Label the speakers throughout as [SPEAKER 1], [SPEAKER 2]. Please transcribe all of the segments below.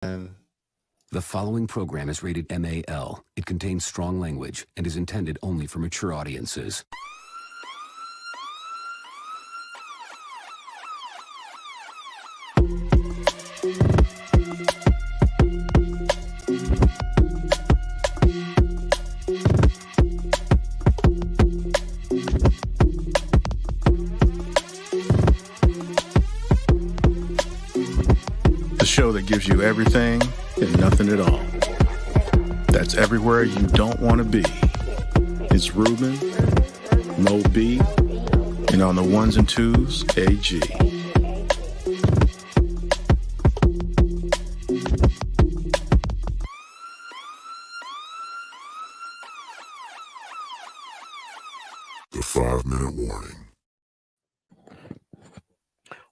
[SPEAKER 1] And
[SPEAKER 2] The following program is rated MAL. It contains strong language and is intended only for mature audiences.
[SPEAKER 1] the show that gives you everything and nothing at all. That's everywhere you don't want to be. It's Ruben, Mo B, and on the ones and twos, AG.
[SPEAKER 3] The 5-minute warning.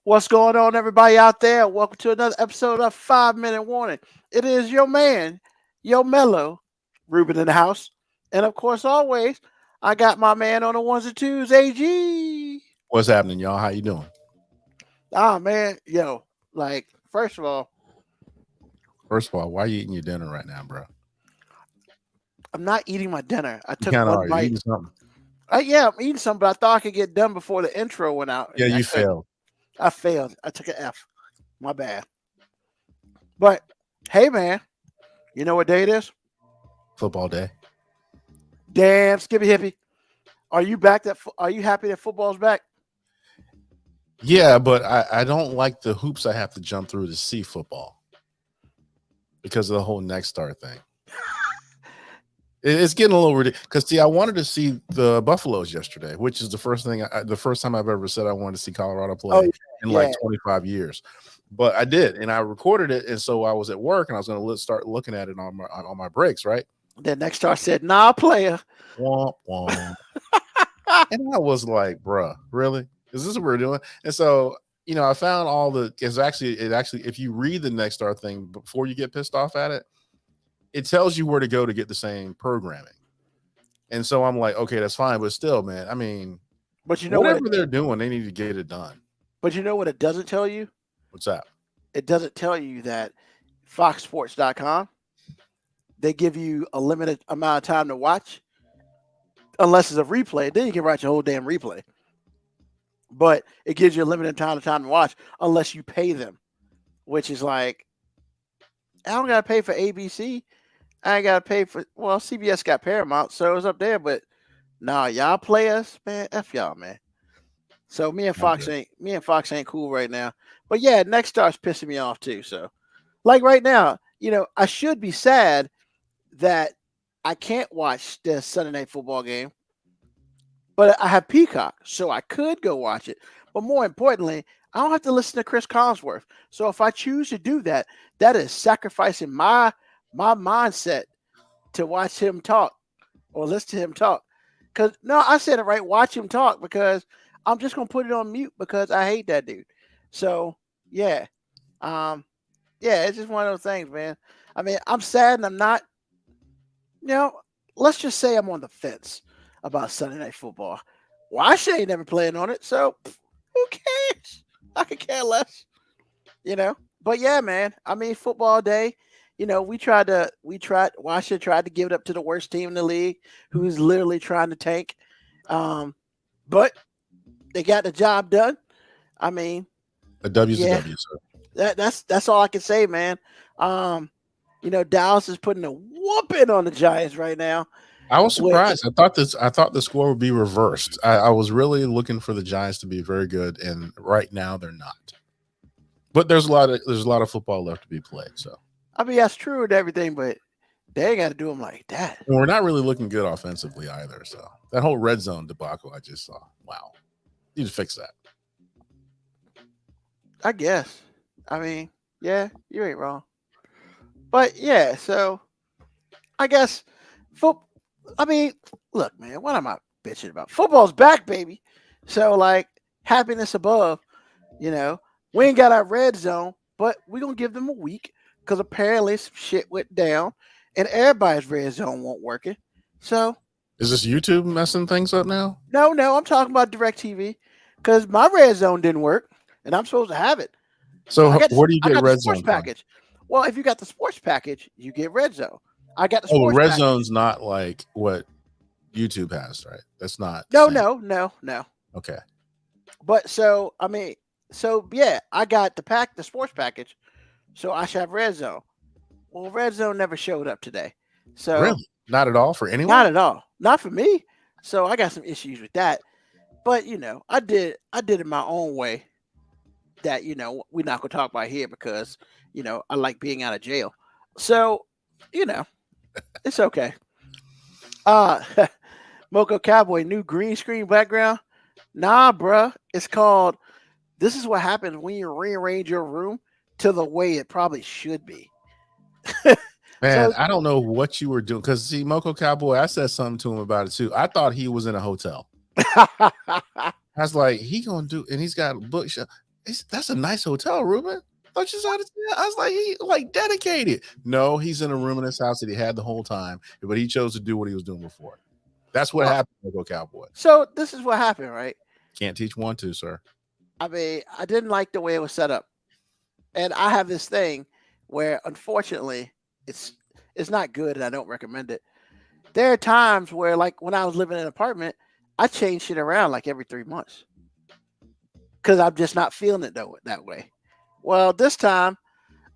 [SPEAKER 4] What's going on, everybody out there? Welcome to another episode of 5-Minute Warning. It is your man, Yo Mellow, Ruben in the house. And of course, always, I got my man on the ones and twos, AG.
[SPEAKER 1] What's happening, y'all? How you doing?
[SPEAKER 4] Man, first of all,
[SPEAKER 1] why are you eating your dinner right now, bro?
[SPEAKER 4] I'm not eating my dinner. I
[SPEAKER 1] You
[SPEAKER 4] took
[SPEAKER 1] kind of
[SPEAKER 4] one
[SPEAKER 1] are.
[SPEAKER 4] bite.
[SPEAKER 1] You eating something?
[SPEAKER 4] I'm eating something, but I thought I could get done before the intro went out.
[SPEAKER 1] Yeah, you failed.
[SPEAKER 4] I failed. I took an F. My bad. But, hey, man, you know what day it is?
[SPEAKER 1] Football day.
[SPEAKER 4] Damn, Skippy Hippie. Are you back? Are you happy that football's back?
[SPEAKER 1] Yeah, but I don't like the hoops I have to jump through to see football because of the whole next star thing. It's getting a little ridiculous. Because see, I wanted to see the Buffaloes yesterday, which is the first time I've ever said I wanted to see Colorado play in like 25 years. But I did, and I recorded it, and so I was at work, and I was going to start looking at it on my breaks, right?
[SPEAKER 4] The next star said, "Nah, player."
[SPEAKER 1] Womp womp. And I was like, "Bruh, really? Is this what we're doing?" And so, I found all the. It actually, if you read the next star thing before you get pissed off at it, it tells you where to go to get the same programming. And so I'm like, okay, that's fine, but still, man, I mean,
[SPEAKER 4] but you know
[SPEAKER 1] whatever they're doing, they need to get it done.
[SPEAKER 4] But you know what it doesn't tell you?
[SPEAKER 1] What's that?
[SPEAKER 4] It doesn't tell you that FoxSports.com, they give you a limited amount of time to watch, unless it's a replay. Then you can watch a whole damn replay. But it gives you a limited time to watch unless you pay them, which is like, I don't got to pay for ABC. I ain't got to pay for, CBS got Paramount, so it's up there. But nah, y'all players, man, F y'all, man. So me and Fox ain't cool right now. But yeah, next star's pissing me off too. So like right now, I should be sad that I can't watch the Sunday night football game. But I have Peacock, so I could go watch it. But more importantly, I don't have to listen to Chris Collinsworth. So if I choose to do that, that is sacrificing my mindset to watch him talk or listen to him talk. Because no, I said it right. Watch him talk, because I'm just gonna put it on mute because I hate that dude. So yeah, it's just one of those things, man. I mean, I'm sad and I'm not. Let's just say I'm on the fence about Sunday night football. Well, ain't never playing on it, so who cares? I could care less, But yeah, man. I mean, football day. Washington tried to give it up to the worst team in the league, who's literally trying to tank. But they got the job done. I mean,
[SPEAKER 1] a W's a W, sir.
[SPEAKER 4] That's all I can say, man. Dallas is putting a whooping on the Giants right now.
[SPEAKER 1] I was surprised. I thought the score would be reversed. I was really looking for the Giants to be very good, and right now they're not. But there's a lot of football left to be played. So
[SPEAKER 4] I mean, that's true and everything, but they ain't got to do them like that.
[SPEAKER 1] And we're not really looking good offensively either. So that whole red zone debacle I just saw, wow, need to fix that.
[SPEAKER 4] I guess. I mean, yeah, you ain't wrong. But yeah, so I guess look, man, what am I bitching about? Football's back, baby. So like, happiness above. We ain't got our red zone, but we're gonna give them a week because apparently some shit went down and everybody's red zone won't working. So
[SPEAKER 1] is this YouTube messing things up now?
[SPEAKER 4] No, I'm talking about DirecTV because my red zone didn't work and I'm supposed to have it.
[SPEAKER 1] So where do you get red zone
[SPEAKER 4] package? Well, if you got the sports package, you get Red Zone. I got the
[SPEAKER 1] Oh,
[SPEAKER 4] sports
[SPEAKER 1] Red
[SPEAKER 4] package.
[SPEAKER 1] Zone's not like what YouTube has, right? That's not the
[SPEAKER 4] No,
[SPEAKER 1] same.
[SPEAKER 4] no.
[SPEAKER 1] Okay.
[SPEAKER 4] But so I mean, so yeah, I got the sports package, so I should have Red Zone. Well, Red Zone never showed up today, so
[SPEAKER 1] Really? Not at all for anyone?
[SPEAKER 4] not at all, not for me. So I got some issues with that. But I did it my own way. That we're not gonna talk about here because I like being out of jail. So it's okay. Uh Moco Cowboy, new green screen background. Nah, bruh. It's called This is what happens when you rearrange your room to the way it probably should be.
[SPEAKER 1] Man,
[SPEAKER 4] So
[SPEAKER 1] I don't know what you were doing because see, Moco Cowboy, I said something to him about it too. I thought he was in a hotel. I was like, he gonna do, and he's got a bookshelf. That's a nice hotel, Ruben. Thought you saw it. I was like, he like dedicated. No, he's in a room in his house that he had the whole time, but he chose to do what he was doing before. That's what happened, Moco Cowboy.
[SPEAKER 4] So this is what happened, right?
[SPEAKER 1] Can't teach 1, 2, sir.
[SPEAKER 4] I mean, I didn't like the way it was set up. And I have this thing where unfortunately it's not good and I don't recommend it. There are times where, like when I was living in an apartment, I change shit around like every 3 months. Because I'm just not feeling it that way. Well, this time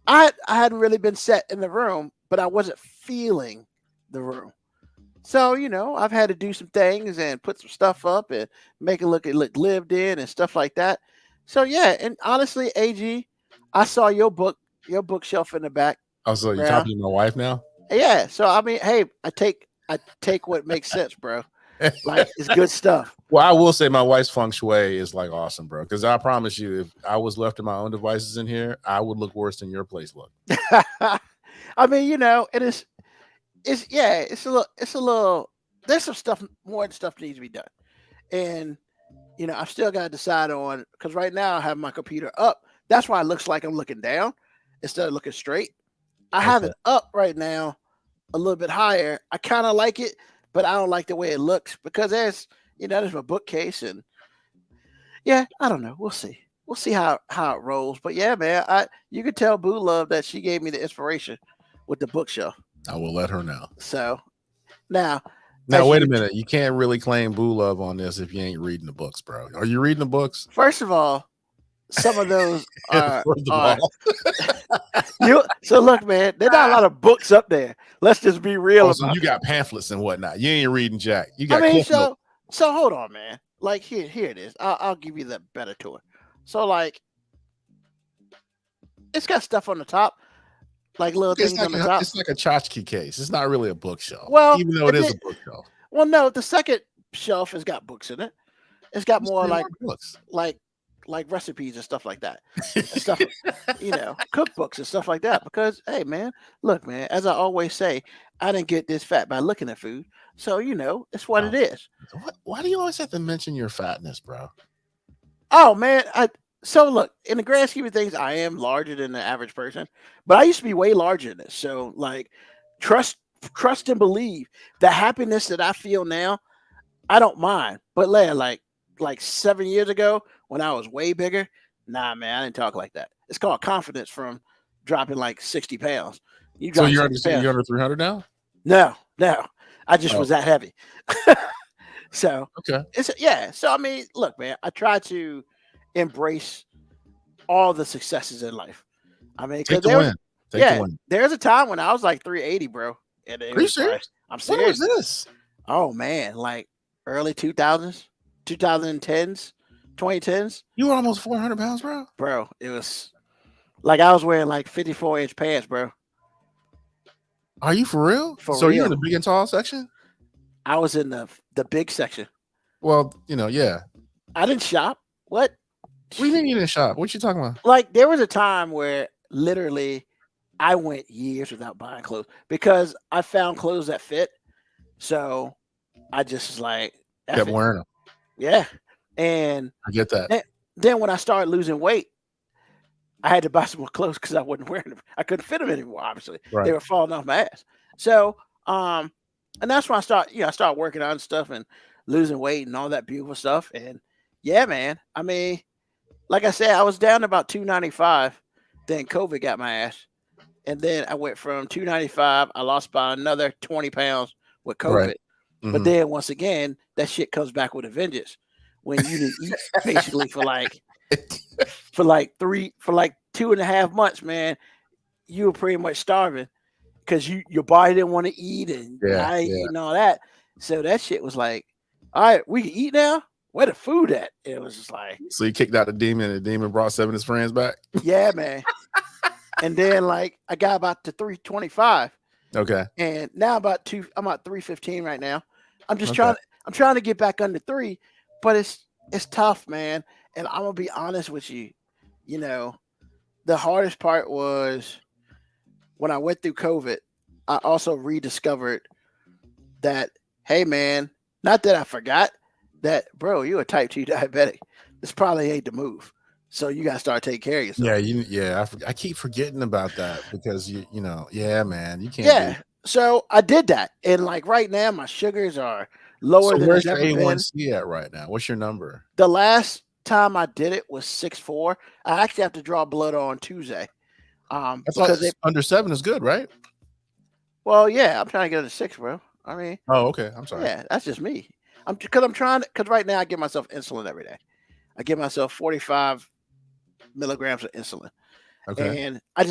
[SPEAKER 4] I hadn't really been set in the room, but I wasn't feeling the room. So, I've had to do some things and put some stuff up and make it look lived in and stuff like that. So yeah, and honestly, AG, I saw your bookshelf in the back.
[SPEAKER 1] Oh, so you're talking to my wife now?
[SPEAKER 4] Yeah. So I mean, hey, I take what makes sense, bro. Like it's good stuff.
[SPEAKER 1] Well, I will say my wife's feng shui is like awesome, bro. Because I promise you, if I was left to my own devices in here, I would look worse than your place look.
[SPEAKER 4] I mean, it's a little. There's some stuff, more stuff needs to be done, and I've still got to decide on because right now I have my computer up. That's why it looks like I'm looking down instead of looking straight. I have it up right now, a little bit higher. I kind of like it, but I don't like the way it looks because there's my bookcase and yeah, I don't know. We'll see. We'll see how it rolls. But yeah, man, you could tell Boo Love that she gave me the inspiration with the bookshelf.
[SPEAKER 1] I will let her know.
[SPEAKER 4] So now
[SPEAKER 1] wait a minute. You can't really claim Boo Love on this if you ain't reading the books, bro. Are you reading the books?
[SPEAKER 4] First of all, some of those are. So look, man, there's not a lot of books up there. Let's just be real.
[SPEAKER 1] So you got pamphlets and whatnot. You ain't reading Jack. You got.
[SPEAKER 4] So hold on, man. Like here it is. I'll give you the better tour. So like, it's got stuff on the top, like little things on the top.
[SPEAKER 1] It's like a tchotchke case. It's not really a bookshelf.
[SPEAKER 4] Well,
[SPEAKER 1] even though it is a bookshelf.
[SPEAKER 4] Well, no, the second shelf has got books in it. It's got more like
[SPEAKER 1] books,
[SPEAKER 4] like recipes and stuff like that, and stuff, cookbooks and stuff like that. Because hey, man, look, man, as I always say, I didn't get this fat by looking at food, so it's what it is.
[SPEAKER 1] Why do you always have to mention your fatness, bro?
[SPEAKER 4] Oh man, so look, in the grand scheme of things, I am larger than the average person, but I used to be way larger than this. So like, trust and believe the happiness that I feel now, I don't mind. But like 7 years ago when I was way bigger, nah, man, I didn't talk like that. It's called confidence from dropping like 60 pounds.
[SPEAKER 1] So you're under 300 now?
[SPEAKER 4] No, I just was that heavy. So
[SPEAKER 1] okay,
[SPEAKER 4] So I mean, look, man, I try to embrace all the successes in life. I mean, because there's a time when I was like 380, bro. And
[SPEAKER 1] Are you serious?
[SPEAKER 4] I'm serious.
[SPEAKER 1] When was this?
[SPEAKER 4] Oh man, like early 2000s, 2010s, 2010s.
[SPEAKER 1] You were almost 400 pounds, bro.
[SPEAKER 4] Bro, it was like I was wearing like 54-inch pants, bro.
[SPEAKER 1] Are you for real? So you're in the big and tall section?
[SPEAKER 4] I was in the big section.
[SPEAKER 1] Well, yeah.
[SPEAKER 4] I didn't shop. What?
[SPEAKER 1] We didn't even shop. What you talking about?
[SPEAKER 4] Like there was a time where literally I went years without buying clothes because I found clothes that fit. So I just was like
[SPEAKER 1] kept wearing them.
[SPEAKER 4] Yeah. And
[SPEAKER 1] I get that.
[SPEAKER 4] Then when I started losing weight, I had to buy some more clothes because I wasn't wearing them. I couldn't fit them anymore, obviously. Right. They were falling off my ass. So and that's when I started working on stuff and losing weight and all that beautiful stuff. And yeah, man. I mean, like I said, I was down to about 295. Then COVID got my ass. and then I went from 295. I lost about another 20 pounds with
[SPEAKER 1] Right.
[SPEAKER 4] COVID. But then once again, that shit comes back with a vengeance when you didn't eat basically for like 2.5 months, man. You were pretty much starving because your body didn't want to eat and I ain't eating all that. So that shit was like, all right, we can eat now. Where the food at? It was just like,
[SPEAKER 1] so you kicked out the demon, and the demon brought 7 of his friends back.
[SPEAKER 4] yeah, man. And then like I got about to 325.
[SPEAKER 1] Okay.
[SPEAKER 4] And now I'm at 315 right now. I'm just trying to get back under 3, but it's tough, man. And I'm gonna be honest with you. You know, the hardest part was when I went through COVID, I also rediscovered that, hey man, not that I forgot that, bro, you're a type 2 diabetic. This probably ain't the move. So you gotta start taking care of yourself.
[SPEAKER 1] Yeah, I keep forgetting about that because you know, man, you can't
[SPEAKER 4] Yeah. So I did that. And like right now, my sugars are lower
[SPEAKER 1] So
[SPEAKER 4] than
[SPEAKER 1] where's
[SPEAKER 4] they've
[SPEAKER 1] your
[SPEAKER 4] ever been.
[SPEAKER 1] A1C at right now? What's your number?
[SPEAKER 4] The last time I did it was 6.4. I actually have to draw blood on Tuesday.
[SPEAKER 1] I thought under 7 is good, right?
[SPEAKER 4] Well, yeah, I'm trying to get it to 6, bro. I mean,
[SPEAKER 1] oh, okay. I'm sorry.
[SPEAKER 4] Yeah, that's just me. Because right now I give myself insulin every day. I give myself 45 milligrams of insulin.
[SPEAKER 1] Okay.
[SPEAKER 4] And I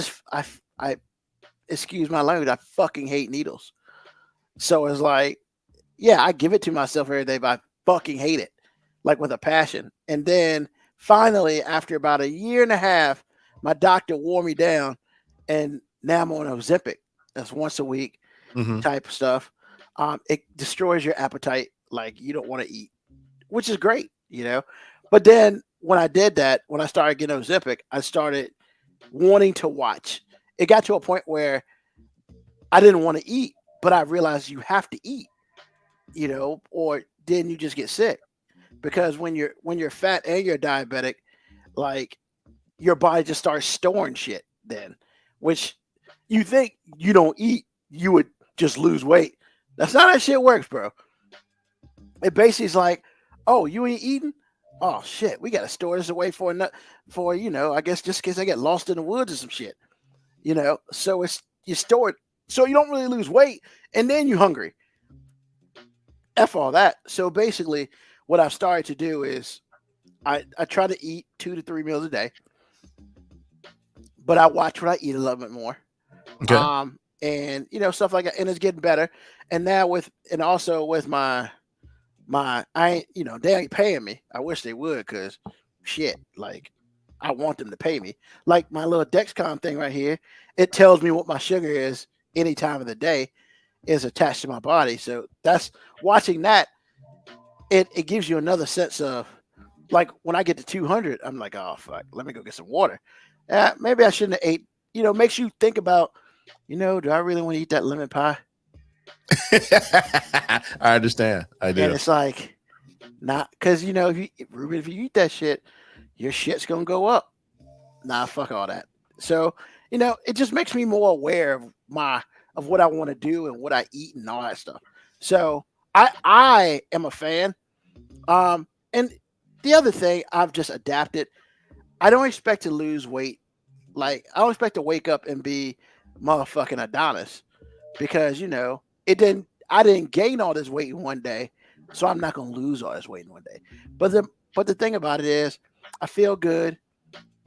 [SPEAKER 4] excuse my language, I fucking hate needles. So it's like, yeah, I give it to myself every day, but I fucking hate it, like with a passion. And then finally, after about a year and a half, my doctor wore me down, and now I'm on Ozempic. That's once a week type of stuff. It destroys your appetite, like you don't want to eat, which is great, you know. But then when I did that, when I started getting Ozempic, I started wanting to watch. It got to a point where I didn't want to eat, but I realized you have to eat, you know, or then you just get sick. Because when you're fat and you're diabetic, like your body just starts storing shit then, which you think you don't eat, you would just lose weight. That's not how shit works, bro. It basically is like, oh, you ain't eating? Oh shit, we gotta store this away for I guess just in case I get lost in the woods or some shit. You know, so you store it so you don't really lose weight, and then you're hungry. F all that. So basically, what I've started to do is I try to eat 2 to 3 meals a day, but I watch what I eat a little bit more.
[SPEAKER 1] Okay.
[SPEAKER 4] And stuff like that, and it's getting better. And now also with my they ain't paying me. I wish they would, because shit, like I want them to pay me. Like my little Dexcom thing right here, it tells me what my sugar is any time of the day, is attached to my body. So that's watching that. It gives you another sense of, like, when I get to 200, I'm like, oh fuck, let me go get some water. Maybe I shouldn't have ate. Makes you think about, do I really want to eat that lemon pie?
[SPEAKER 1] I understand. I do.
[SPEAKER 4] And it's like, not because if you eat that shit, your shit's gonna go up. Nah, fuck all that. So it just makes me more aware of what I want to do and what I eat and all that stuff. So I am a fan. And the other thing I've just adapted, I don't expect to lose weight. Like, I don't expect to wake up and be motherfucking Adonis, because I didn't gain all this weight in one day, so I'm not gonna lose all this weight in one day. But the thing about it is, I feel good.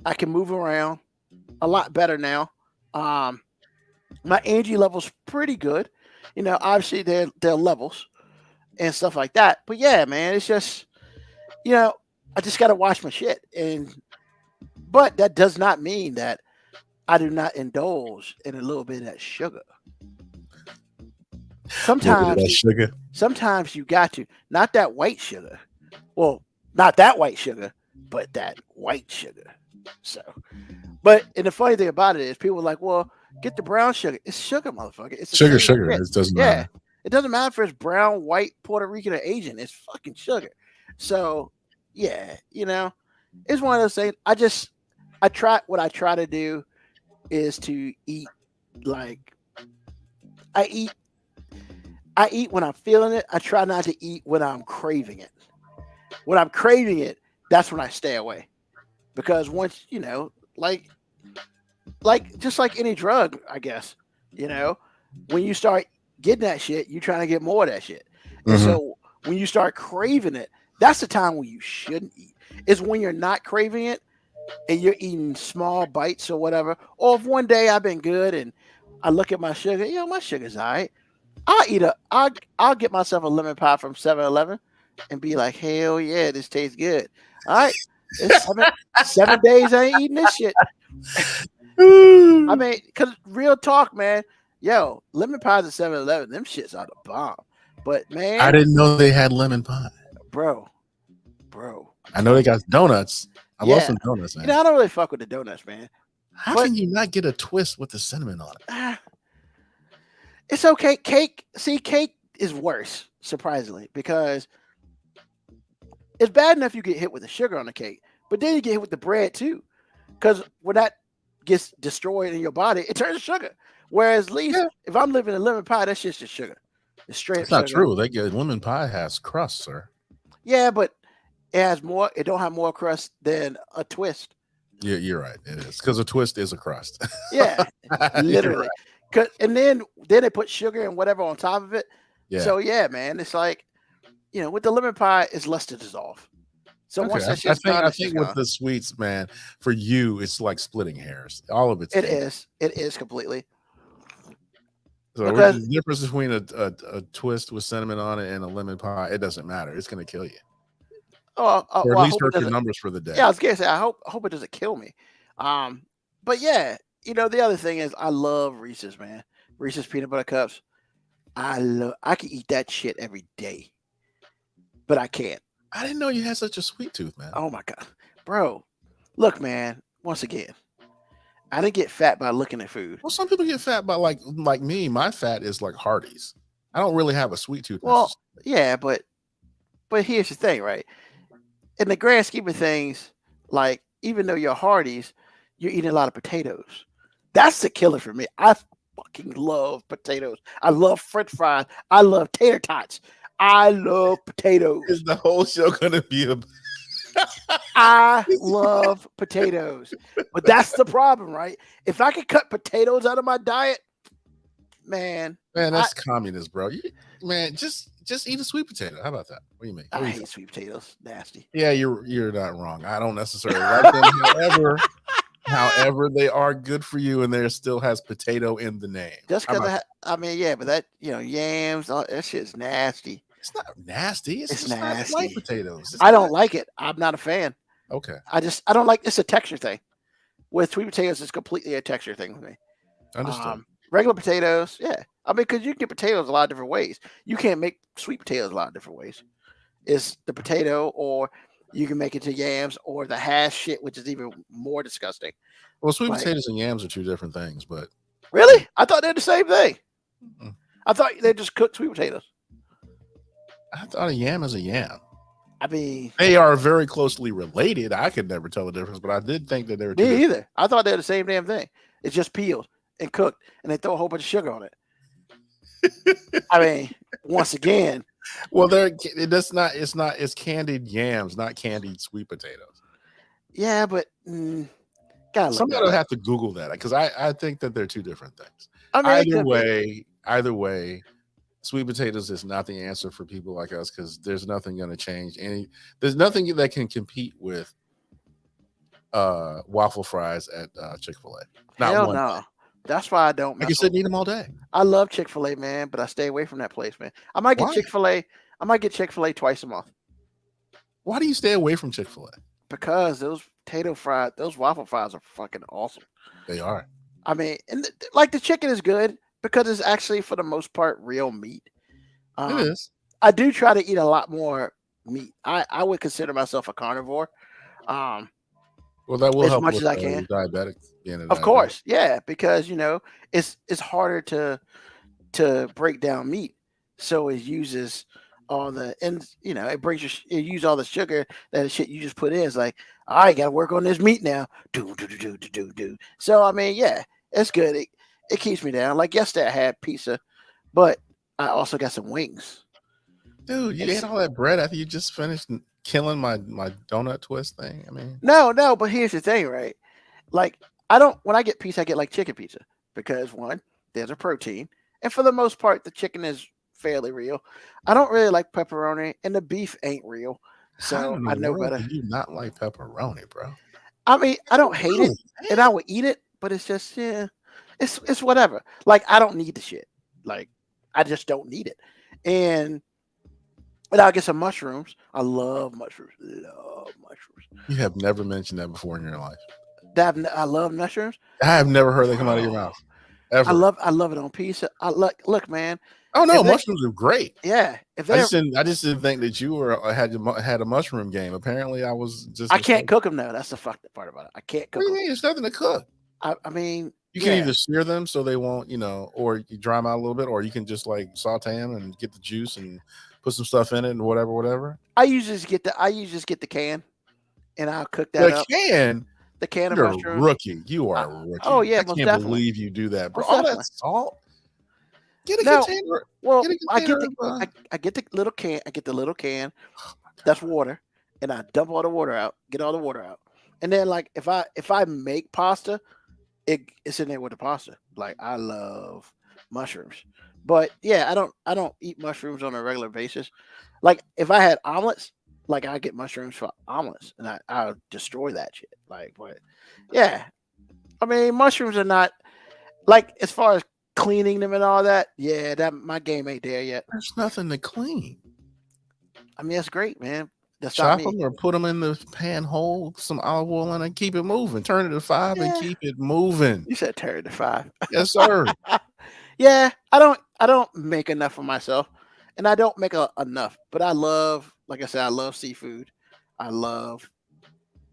[SPEAKER 4] I can move around a lot better now. My energy level's pretty good. Obviously there are levels and stuff like that. But yeah, man, it's just I just gotta watch my shit. But that does not mean that I do not indulge in a little bit of that sugar. Sometimes you got to, not that white sugar. Well, not that white sugar, but that white sugar. So, and the funny thing about it is, people are like, well, get the brown sugar. It's sugar, motherfucker. It's
[SPEAKER 1] sugar.
[SPEAKER 4] Shit.
[SPEAKER 1] It doesn't matter.
[SPEAKER 4] It doesn't matter if it's brown, white, Puerto Rican, or Asian. It's fucking sugar. So, yeah, it's one of those things. What I try to do is to eat, like, I eat when I'm feeling it. I try not to eat when I'm craving it. When I'm craving it, that's when I stay away. Because once, like, like just like any drug, I guess. You know, when you start getting that shit, you trying to get more of that shit. And
[SPEAKER 1] Mhm.
[SPEAKER 4] so when you start craving it, that's the time when you shouldn't eat. Is when you're not craving it and you're eating small bites or whatever. Or if one day I've been good and I look at my sugar, my sugar's all right. I'll get myself a lemon pie from 7-Eleven and be like, hell yeah, this tastes good. All right. It's 7 days I ain't eating this shit. I mean, cause real talk, man. Yo, lemon pies at 7-Eleven, them shits are the bomb. But
[SPEAKER 1] I
[SPEAKER 4] man,
[SPEAKER 1] didn't know they had lemon pie.
[SPEAKER 4] bro.
[SPEAKER 1] I know they got donuts. I love
[SPEAKER 4] Yeah.
[SPEAKER 1] some donuts, man.
[SPEAKER 4] I don't really fuck with the donuts, man.
[SPEAKER 1] How
[SPEAKER 4] but-
[SPEAKER 1] can you not get a twist with the cinnamon on it?
[SPEAKER 4] It's okay. Cake is worse, surprisingly, because it's bad enough you get hit with the sugar on the cake, but then you get hit with the bread too. Because when that gets destroyed in your body, it turns to sugar. Whereas, at least if I'm living a lemon pie, that's just sugar. It's straight
[SPEAKER 1] It's
[SPEAKER 4] up
[SPEAKER 1] not
[SPEAKER 4] sugar.
[SPEAKER 1] true. They get lemon pie has crust, sir.
[SPEAKER 4] Yeah, but it has more. It don't have more crust than a twist.
[SPEAKER 1] Yeah, you're right. It is because a twist is a crust.
[SPEAKER 4] Yeah,
[SPEAKER 1] You're
[SPEAKER 4] literally.
[SPEAKER 1] right.
[SPEAKER 4] And then they put sugar and whatever on top of it.
[SPEAKER 1] Yeah.
[SPEAKER 4] So yeah, man, it's like, with the lemon pie, it's less to dissolve. So
[SPEAKER 1] Okay.
[SPEAKER 4] once that
[SPEAKER 1] I
[SPEAKER 4] shit's
[SPEAKER 1] think
[SPEAKER 4] gone,
[SPEAKER 1] I
[SPEAKER 4] it's just
[SPEAKER 1] think with
[SPEAKER 4] gone.
[SPEAKER 1] the sweets, man, for you, it's like splitting hairs. All of it's
[SPEAKER 4] It
[SPEAKER 1] dangerous.
[SPEAKER 4] is. It is completely.
[SPEAKER 1] So
[SPEAKER 4] Because-
[SPEAKER 1] the difference between a twist with cinnamon on it and a lemon pie, it doesn't matter. It's going to kill you, or at
[SPEAKER 4] well, I
[SPEAKER 1] least
[SPEAKER 4] hope it
[SPEAKER 1] hurt your
[SPEAKER 4] doesn't.
[SPEAKER 1] numbers for the day.
[SPEAKER 4] Yeah, I was gonna say I hope it doesn't kill me. But yeah, the other thing is I love Reese's, man. Reese's peanut butter cups. I can eat that shit every day, but I can't.
[SPEAKER 1] I didn't know you had such a sweet tooth, man.
[SPEAKER 4] Oh my god, bro! Look, man. Once again, I didn't get fat by looking at food.
[SPEAKER 1] Well, some people get fat by like me. My fat is like Hardee's. I don't really have a sweet tooth.
[SPEAKER 4] Well, yeah, but here's the thing, right? In the grand scheme of things, like even though you're Hardee's, you're eating a lot of potatoes. That's the killer for me. I fucking love potatoes. I love French fries. I love tater tots. I love potatoes.
[SPEAKER 1] Is the whole show gonna be a?
[SPEAKER 4] I love potatoes, but that's the problem, right? If I could cut potatoes out of my diet, man,
[SPEAKER 1] that's communist, bro. Man, just eat a sweet potato. How about that? What do you mean?
[SPEAKER 4] I hate sweet potatoes. Nasty.
[SPEAKER 1] Yeah, you're not wrong. I don't necessarily like them. However, they are good for you, and there still has potato in the name.
[SPEAKER 4] Just because but that yams, all that shit's nasty.
[SPEAKER 1] It's not nasty. It's just
[SPEAKER 4] nasty.
[SPEAKER 1] not white potatoes.
[SPEAKER 4] I don't like it. I'm not a fan.
[SPEAKER 1] Okay.
[SPEAKER 4] I don't like. It's a texture thing. With sweet potatoes, it's completely a texture thing with me.
[SPEAKER 1] Understood.
[SPEAKER 4] Regular potatoes, yeah. I mean, because you can get potatoes a lot of different ways. You can't make sweet potatoes a lot of different ways. It's the potato, or you can make it to yams, or the hash shit, which is even more disgusting.
[SPEAKER 1] Well, sweet potatoes and yams are two different things, but
[SPEAKER 4] really, I thought they're the same thing.
[SPEAKER 1] Mm-hmm.
[SPEAKER 4] I thought they just cooked sweet potatoes.
[SPEAKER 1] I thought a yam is a yam.
[SPEAKER 4] I mean,
[SPEAKER 1] they are very closely related. I could never tell the difference, but I did think that they were.
[SPEAKER 4] Me either. I thought they're the same damn thing. It's just peeled and cooked, and they throw a whole bunch of sugar on it. I mean, once again.
[SPEAKER 1] Well, it's candied yams, not candied sweet potatoes.
[SPEAKER 4] Yeah, but
[SPEAKER 1] somebody will have to Google that because I think that they're two different things.
[SPEAKER 4] I mean,
[SPEAKER 1] either way, sweet potatoes is not the answer for people like us because there's nothing going to change. There's nothing that can compete with waffle fries at Chick-fil-A.
[SPEAKER 4] Hell no. That's why I don't.
[SPEAKER 1] I can sit and eat them all day.
[SPEAKER 4] I love Chick-fil-A, man, but I stay away from that place, man. I might get Chick-fil-A. I might get Chick-fil-A twice a month.
[SPEAKER 1] Why do you stay away from Chick-fil-A?
[SPEAKER 4] Because those those waffle fries are fucking awesome.
[SPEAKER 1] They are.
[SPEAKER 4] I mean, and like the chicken is good because it's actually for the most part real meat.
[SPEAKER 1] It is.
[SPEAKER 4] I do try to eat a lot more meat. I would consider myself a carnivore.
[SPEAKER 1] Well, that will
[SPEAKER 4] as
[SPEAKER 1] help
[SPEAKER 4] much
[SPEAKER 1] with,
[SPEAKER 4] as I can.
[SPEAKER 1] Diabetic.
[SPEAKER 4] Of course, yeah, because it's harder to break down meat, so it uses all the it use all the sugar that shit you just put in. It's like, all right, got to work on this meat now. Do. So I mean, yeah, it's good. It keeps me down. Like yesterday, I had pizza, but I also got some wings.
[SPEAKER 1] Dude, you ate all that bread after you just finished killing my donut twist thing. I mean,
[SPEAKER 4] no, but here's the thing, right? Like I don't. When I get pizza, I get like chicken pizza because one, there's a protein, and for the most part, the chicken is fairly real. I don't really like pepperoni, and the beef ain't real,
[SPEAKER 1] How
[SPEAKER 4] so
[SPEAKER 1] in the
[SPEAKER 4] I know
[SPEAKER 1] world
[SPEAKER 4] better.
[SPEAKER 1] do you not like pepperoni, bro?
[SPEAKER 4] I mean, I don't hate it,
[SPEAKER 1] Really,
[SPEAKER 4] and I would eat it, but it's just it's whatever. Like I don't need the shit. Like I just don't need it, and I'll get some mushrooms. I love mushrooms. Love mushrooms.
[SPEAKER 1] You have never mentioned that before in your life.
[SPEAKER 4] I love mushrooms.
[SPEAKER 1] I have never heard that come out of your mouth ever.
[SPEAKER 4] I love it on pizza. I look, man.
[SPEAKER 1] Oh no,
[SPEAKER 4] If they,
[SPEAKER 1] mushrooms are great.
[SPEAKER 4] yeah, if they're,
[SPEAKER 1] I just didn't think that you were had a mushroom game. Apparently, I was just
[SPEAKER 4] I can't
[SPEAKER 1] mistaken.
[SPEAKER 4] cook them though. That's the fucked up part about it. I can't
[SPEAKER 1] What
[SPEAKER 4] cook
[SPEAKER 1] do you
[SPEAKER 4] them.
[SPEAKER 1] mean? It's nothing to cook.
[SPEAKER 4] I mean,
[SPEAKER 1] You can
[SPEAKER 4] yeah,
[SPEAKER 1] either sear them so they won't, or you dry them out a little bit, or you can just like saute them and get the juice and put some stuff in it and whatever.
[SPEAKER 4] I usually just get the can, and I'll cook that
[SPEAKER 1] The
[SPEAKER 4] up.
[SPEAKER 1] can.
[SPEAKER 4] The can of
[SPEAKER 1] You're a
[SPEAKER 4] mushrooms.
[SPEAKER 1] rookie. You are a rookie.
[SPEAKER 4] Oh yeah,
[SPEAKER 1] I
[SPEAKER 4] most
[SPEAKER 1] can't
[SPEAKER 4] definitely.
[SPEAKER 1] believe you do that, bro.
[SPEAKER 4] Most
[SPEAKER 1] All
[SPEAKER 4] definitely.
[SPEAKER 1] that salt. Get a
[SPEAKER 4] No,
[SPEAKER 1] container.
[SPEAKER 4] well,
[SPEAKER 1] Get a
[SPEAKER 4] I get
[SPEAKER 1] container.
[SPEAKER 4] the I get the little can. I get the little can. That's water, and I dump all the water out. Get all the water out, and then like if I make pasta, it's in there with the pasta. Like I love mushrooms, but yeah, I don't eat mushrooms on a regular basis. Like if I had omelets, like I get mushrooms for omelets, and I'll destroy that shit. Like, but yeah, I mean mushrooms are not like as far as cleaning them and all that. Yeah, that my game ain't there yet.
[SPEAKER 1] There's nothing to clean.
[SPEAKER 4] I mean that's great, man. That's not
[SPEAKER 1] Chop
[SPEAKER 4] me.
[SPEAKER 1] them or put them in the pan whole, some olive oil in and keep it moving. Turn it to 5 and
[SPEAKER 4] Yeah,
[SPEAKER 1] keep it moving.
[SPEAKER 4] you said turn to 5.
[SPEAKER 1] Yes, sir.
[SPEAKER 4] Yeah, I don't make enough for myself, and I don't make enough. But I love, like I said, I love seafood. I love.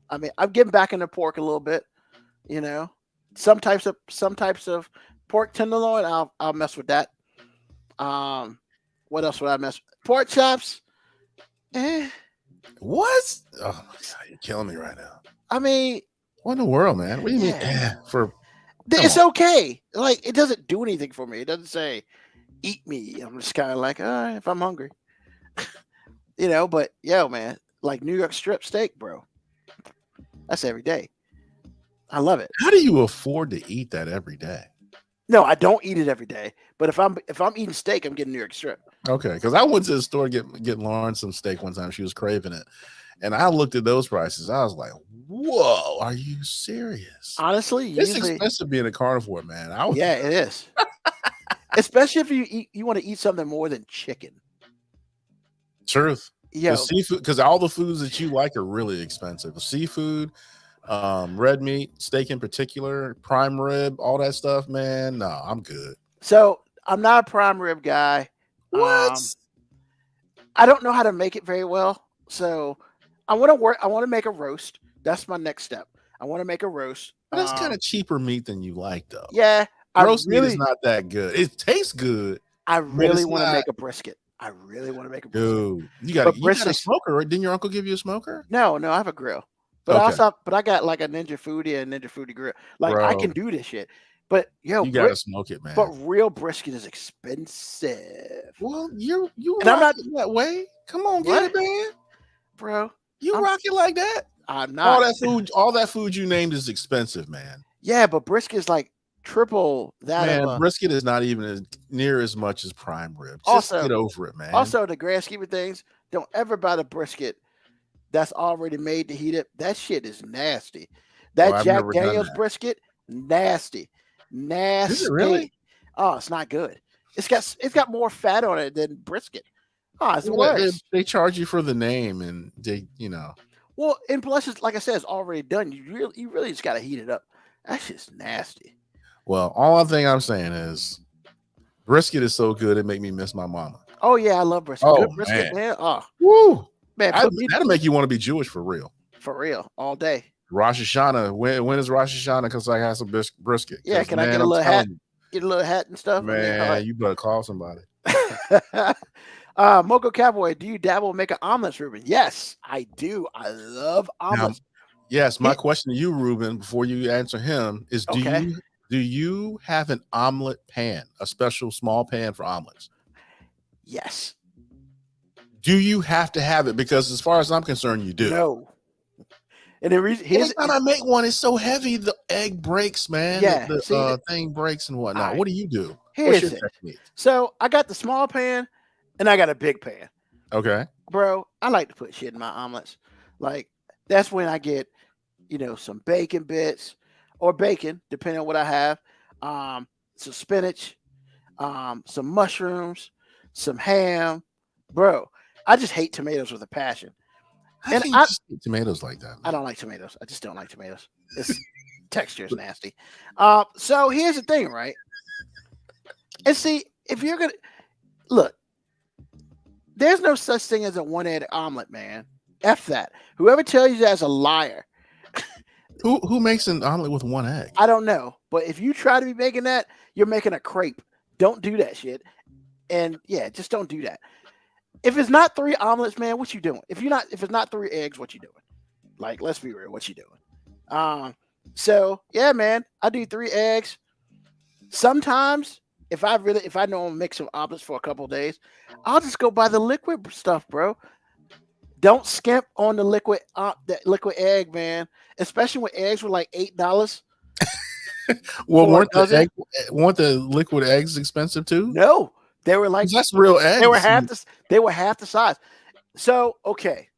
[SPEAKER 4] I mean, I'm getting back into pork a little bit. You know, some types of pork tenderloin. I'll mess with that. What else would I mess? Pork chops. Eh.
[SPEAKER 1] What? Oh my god, you're killing me right now.
[SPEAKER 4] I mean,
[SPEAKER 1] What in the world, man? What do you mean?
[SPEAKER 4] yeah,
[SPEAKER 1] For come
[SPEAKER 4] it's
[SPEAKER 1] on.
[SPEAKER 4] okay. Like it doesn't do anything for me. It doesn't say eat me. I'm just kind of like, all right, if I'm hungry. But yo, man, like New York strip steak, bro. That's every day. I love it.
[SPEAKER 1] How do you afford to eat that every day?
[SPEAKER 4] No, I don't eat it every day. But if I'm eating steak, I'm getting New York strip.
[SPEAKER 1] Okay, because I went to the store get Lauren some steak one time. She was craving it, and I looked at those prices. I was like, "Whoa, are you serious?
[SPEAKER 4] Honestly,
[SPEAKER 1] It's
[SPEAKER 4] usually,
[SPEAKER 1] expensive being a carnivore, man."
[SPEAKER 4] yeah, it is. Especially if you want to eat something more than chicken.
[SPEAKER 1] Truth.
[SPEAKER 4] Yo,
[SPEAKER 1] The seafood, because all the foods that you like are really expensive. Seafood, red meat, steak in particular, prime rib, all that stuff, man. No, I'm good.
[SPEAKER 4] so I'm not a prime rib guy.
[SPEAKER 1] What?
[SPEAKER 4] I don't know how to make it very well. So I want to work. I want to make a roast. That's my next step. I want to make a roast.
[SPEAKER 1] But that's kind of cheaper meat than you like, though.
[SPEAKER 4] Yeah.
[SPEAKER 1] Roast meat is not that good. It tastes good.
[SPEAKER 4] I really
[SPEAKER 1] it's
[SPEAKER 4] want to
[SPEAKER 1] not.
[SPEAKER 4] make a brisket. I really want to make a brisket.
[SPEAKER 1] Dude, you
[SPEAKER 4] But
[SPEAKER 1] got a
[SPEAKER 4] briskets-
[SPEAKER 1] smoker, right? Didn't your uncle give you a smoker?
[SPEAKER 4] No, I have a grill. But
[SPEAKER 1] Okay.
[SPEAKER 4] I got like a Ninja Foodie and Ninja Foodie grill. Like I
[SPEAKER 1] Bro.
[SPEAKER 4] can do this shit. But yo,
[SPEAKER 1] You gotta smoke it, man.
[SPEAKER 4] but real brisket is expensive,
[SPEAKER 1] Well, you
[SPEAKER 4] And I'm
[SPEAKER 1] rock
[SPEAKER 4] not-
[SPEAKER 1] it that way. Come on,
[SPEAKER 4] What?
[SPEAKER 1] get it, man.
[SPEAKER 4] bro.
[SPEAKER 1] You
[SPEAKER 4] I'm-
[SPEAKER 1] rock it like that.
[SPEAKER 4] I'm not.
[SPEAKER 1] All that food you named is expensive, man.
[SPEAKER 4] Yeah, but brisket is like triple that
[SPEAKER 1] Man,
[SPEAKER 4] of a.
[SPEAKER 1] brisket is not even near as much as prime rib. Just
[SPEAKER 4] Also-
[SPEAKER 1] get over it, man.
[SPEAKER 4] Also, the grand scheme of things, don't ever buy the brisket that's already made to heat up. That shit is nasty. That
[SPEAKER 1] I've
[SPEAKER 4] Jack
[SPEAKER 1] never done
[SPEAKER 4] Daniels
[SPEAKER 1] that.
[SPEAKER 4] brisket, nasty. Nasty.
[SPEAKER 1] really?
[SPEAKER 4] Oh, it's not good. It's got more fat on it than brisket. Oh, it's
[SPEAKER 1] Well,
[SPEAKER 4] worse.
[SPEAKER 1] they charge you for the name, and they,
[SPEAKER 4] Well, and plus, it's like I said, it's already done. You really just got to heat it up. That's just nasty.
[SPEAKER 1] well, all thing I'm saying is brisket is so good it make me miss my mama.
[SPEAKER 4] Oh yeah, I love brisket.
[SPEAKER 1] Oh,
[SPEAKER 4] Good brisket, man. Oh
[SPEAKER 1] Woo!
[SPEAKER 4] man, put me
[SPEAKER 1] That'll make you want to be Jewish for real.
[SPEAKER 4] for real all day.
[SPEAKER 1] Rosh Hashanah. When is Rosh Hashanah? Because I have some brisket.
[SPEAKER 4] Yeah,
[SPEAKER 1] 'Cause,
[SPEAKER 4] can I get a
[SPEAKER 1] I'm
[SPEAKER 4] little
[SPEAKER 1] telling
[SPEAKER 4] hat? Get a little hat and stuff.
[SPEAKER 1] you, man, you better call somebody.
[SPEAKER 4] Moco Cowboy, do you dabble and make an omelet, Ruben? Yes, I do. I love omelets.
[SPEAKER 1] Yes, my question to you, Ruben, before you answer him, is
[SPEAKER 4] Okay.
[SPEAKER 1] do you have an omelet pan, a special small pan for omelets?
[SPEAKER 4] Yes.
[SPEAKER 1] Do you have to have it? Because as far as I'm concerned, you do.
[SPEAKER 4] And the reason here's
[SPEAKER 1] anytime I make one, it's so heavy, the egg breaks, man.
[SPEAKER 4] Yeah,
[SPEAKER 1] The
[SPEAKER 4] see,
[SPEAKER 1] thing breaks and whatnot.
[SPEAKER 4] right.
[SPEAKER 1] What do you do? What's your
[SPEAKER 4] here's it.
[SPEAKER 1] technique?
[SPEAKER 4] So I got the small pan and I got a big pan.
[SPEAKER 1] Okay.
[SPEAKER 4] Bro, I like to put shit in my omelets. Like that's when I get, some bacon bits or bacon, depending on what I have. Some spinach, some mushrooms, some ham. Bro, I just hate tomatoes with a passion.
[SPEAKER 1] How
[SPEAKER 4] And
[SPEAKER 1] can you just eat tomatoes like that, man?
[SPEAKER 4] I don't like tomatoes. I just don't like tomatoes. This texture is nasty. So here's the thing, right? And see, if you're gonna look, there's no such thing as a one-egg omelet, man. F that. Whoever tells you that's a liar.
[SPEAKER 1] Who makes an omelet with one egg?
[SPEAKER 4] I don't know. But if you try to be making that, you're making a crepe. Don't do that shit. And yeah, just don't do that. If it's not 3 omelets, man, what you doing? If it's not 3 eggs, what you doing? Like, let's be real, what you doing? So yeah, man, I do 3 eggs. Sometimes if I know I'm gonna make some omelets for a couple of days, I'll just go buy the liquid stuff, bro. Don't skimp on the liquid egg, man. Especially when eggs were like $8.
[SPEAKER 1] Well,
[SPEAKER 4] weren't
[SPEAKER 1] the liquid eggs expensive too?
[SPEAKER 4] No, they were like
[SPEAKER 1] That's real eggs.
[SPEAKER 4] They were half the size. So okay,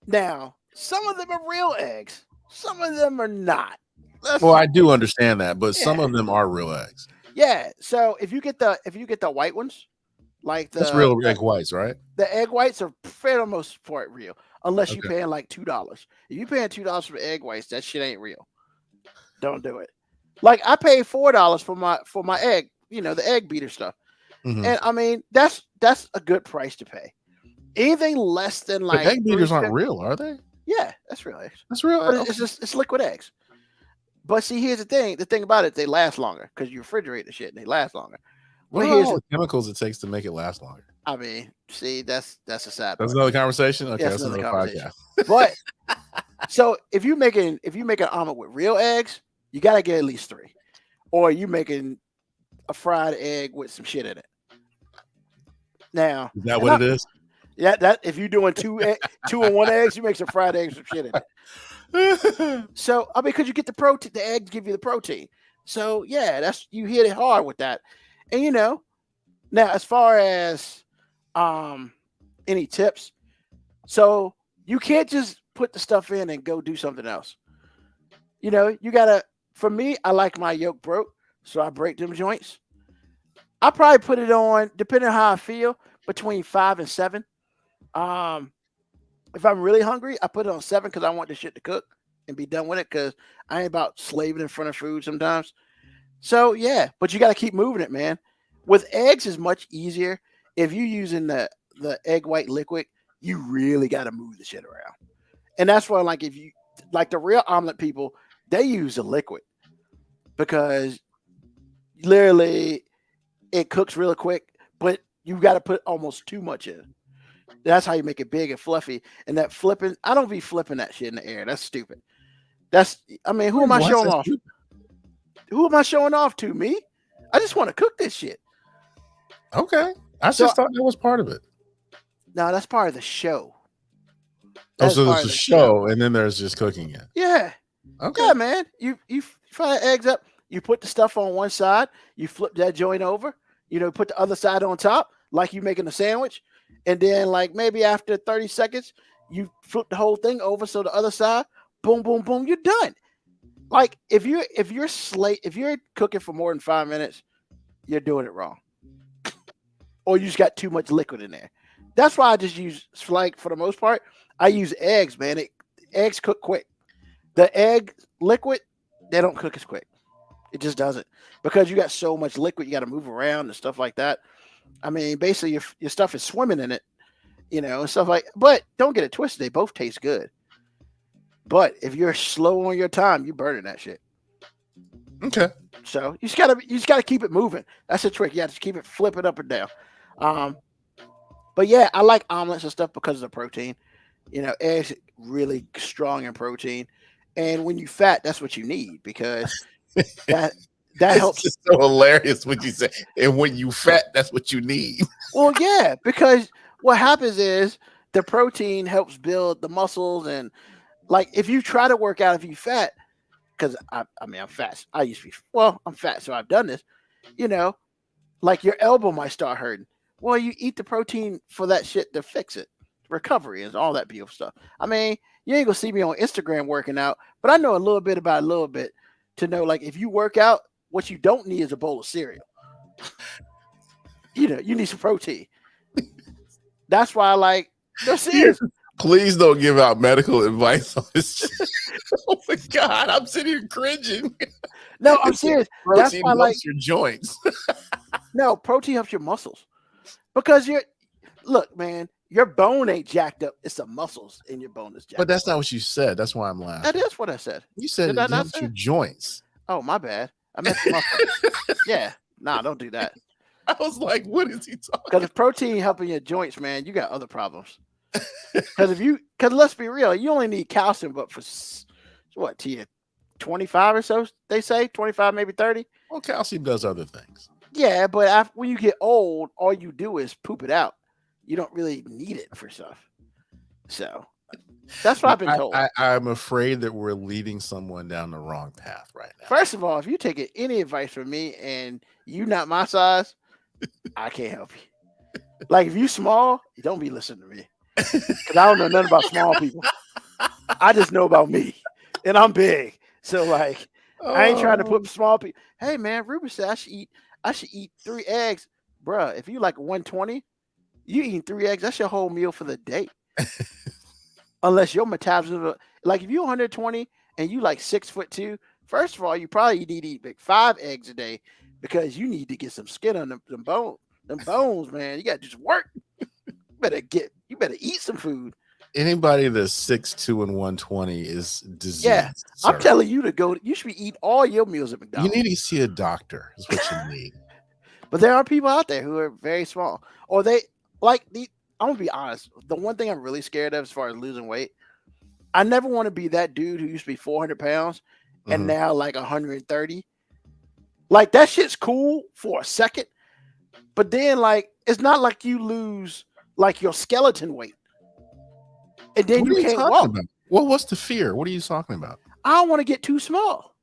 [SPEAKER 4] now some of them are real eggs, some of them are not.
[SPEAKER 1] Well, I do understand that, but some of them are real eggs.
[SPEAKER 4] Yeah. So if you get the white ones, like
[SPEAKER 1] That's real egg whites, right?
[SPEAKER 4] the egg whites are for the most part real, unless you're paying like $2. If you're paying $2 for egg whites, that shit ain't real. Don't do it. Like I paid $4 for my egg, the egg beater stuff.
[SPEAKER 1] Mhm.
[SPEAKER 4] And I mean, that's a good price to pay. Anything less than like
[SPEAKER 1] egg beaters aren't real, are they?
[SPEAKER 4] Yeah, that's real eggs.
[SPEAKER 1] That's real.
[SPEAKER 4] But it's liquid eggs. But see, here's the thing. The thing about it, they last longer because you refrigerate the shit and they last longer.
[SPEAKER 1] What
[SPEAKER 4] But
[SPEAKER 1] are all the chemicals it takes to make it last longer?
[SPEAKER 4] I mean, see, that's a sad part.
[SPEAKER 1] That's another conversation. Okay,
[SPEAKER 4] That's
[SPEAKER 1] that's
[SPEAKER 4] another
[SPEAKER 1] another
[SPEAKER 4] conversation.
[SPEAKER 1] podcast.
[SPEAKER 4] But so if you make an omelet with real eggs, you gotta get at least 3. Or you making a fried egg with some shit in it. Now
[SPEAKER 1] Is that what it is?
[SPEAKER 4] Yeah, that if you're doing 2 and 1 eggs, you make some fried eggs with shit in it. So I mean, because you get the protein, the eggs give you the protein. So yeah, you hit it hard with that. And now as far as any tips, so you can't just put the stuff in and go do something else. You gotta. For me, I like my yolk broke, so I break them joints. I probably put it on, depending on how I feel, between 5 and 7. If I'm really hungry, I put it on 7 because I want the shit to cook and be done with it because I ain't about slaving in front of food sometimes. So yeah, but you got to keep moving it, man. With eggs, is much easier. If you're using the egg white liquid, you really got to move the shit around. And that's why, like, if you like the real omelet people, they use the liquid because literally it cooks really quick, but you got to put almost too much in. That's how you make it big and fluffy. And that flipping, I don't be flipping that shit in the air. That's stupid. Who am I showing off? Who am I showing off to? Me? I just want to cook this shit.
[SPEAKER 1] Okay. I just thought that was part of it.
[SPEAKER 4] No, that's part of the show.
[SPEAKER 1] So there's a show, and then there's just cooking it.
[SPEAKER 4] Yeah.
[SPEAKER 1] Okay.
[SPEAKER 4] Yeah, man. You fry the eggs up. You put the stuff on one side. You flip that joint over. Put the other side on top, like you making a sandwich. And then, like maybe after 30 seconds, you flip the whole thing over so the other side, boom, boom, boom, you're done. Like if you're cooking for more than 5 minutes, you're doing it wrong, or you just got too much liquid in there. That's why I just use, like, for the most part, I use eggs, man. Eggs cook quick. The egg liquid, they don't cook as quick. It just doesn't, because you got so much liquid, you got to move around and stuff like that. I mean, basically your stuff is swimming in it, and stuff like. But don't get it twisted; they both taste good. But if you're slow on your time, you're burning that shit.
[SPEAKER 1] Okay.
[SPEAKER 4] So you just gotta keep it moving. That's the trick. You have to keep it flipping up and down. But yeah, I like omelets and stuff because of the protein. Eggs really strong in protein, and when you fat, that's what you need because that helps.
[SPEAKER 1] It's so hilarious what you say. And when you fat, that's what you need.
[SPEAKER 4] Well, yeah, because what happens is the protein helps build the muscles and Like if you try to work out, if you fat, because I mean I'm fat. I used to be I'm fat, so I've done this. You know, like your elbow might start hurting. Well, you eat the protein for that shit to fix it. Recovery and all that beautiful stuff. I mean, you ain't gonna see me on Instagram working out, but I know a little bit about a little bit to know like if you work out, what you don't need is a bowl of cereal. You know, you need some protein. That's why I like no serious.
[SPEAKER 1] Please don't give out medical advice on this shit. Oh my God, I'm sitting here cringing.
[SPEAKER 4] No, I'm serious. That's
[SPEAKER 1] Protein
[SPEAKER 4] why I like
[SPEAKER 1] helps your joints.
[SPEAKER 4] no protein helps your muscles because look, man, your bone ain't jacked up. It's the muscles in your bone that's jacked
[SPEAKER 1] But that's
[SPEAKER 4] up.
[SPEAKER 1] not what you said. That's why I'm laughing.
[SPEAKER 4] That is what I said.
[SPEAKER 1] You said
[SPEAKER 4] Did
[SPEAKER 1] it
[SPEAKER 4] I not
[SPEAKER 1] helps
[SPEAKER 4] say
[SPEAKER 1] your
[SPEAKER 4] it?
[SPEAKER 1] joints.
[SPEAKER 4] Oh, my bad. I meant the muscle. Yeah. Nah, don't do that.
[SPEAKER 1] I was like, what is he talking?
[SPEAKER 4] Because if protein helping your joints, man, you got other problems. Because let's be real, you only need calcium, but for what, to you 25 or so, they say 25, maybe 30.
[SPEAKER 1] Well, calcium does other things.
[SPEAKER 4] Yeah, but when you get old, all you do is poop it out. You don't really need it for stuff. So that's what I've been told.
[SPEAKER 1] I'm afraid that we're leading someone down the wrong path right now.
[SPEAKER 4] First of all, if you take any advice from me and you not my size, I can't help you. Like if you small, you don't be listening to me. Because I don't know nothing about small people. I just know about me. And I'm big. So like I ain't trying to put small people. Hey man, Ruben said I should eat 3 eggs. Bruh, if you like 120, you eating 3 eggs, that's your whole meal for the day. Unless your metabolism, like if you're 120 and you like 6'2", first of all, you probably need to eat like 5 eggs a day because you need to get some skin on them bones, man. You got to just work. You better eat some food.
[SPEAKER 1] Anybody that's 6'2" and 120 is diseased.
[SPEAKER 4] Yeah,
[SPEAKER 1] sir.
[SPEAKER 4] I'm telling you to go. You should be eating all your meals at McDonald's.
[SPEAKER 1] You need to see a doctor. Is what you need.
[SPEAKER 4] But there are people out there who are very small, or they like the. I'm gonna be honest. The one thing I'm really scared of as far as losing weight, I never want to be that dude who used to be 400 pounds and now like 130. Like that shit's cool for a second, but then like it's not like you lose like your skeleton weight, and then you can't walk.
[SPEAKER 1] About? Well, what's the fear? What are you talking about?
[SPEAKER 4] I don't want to get too small.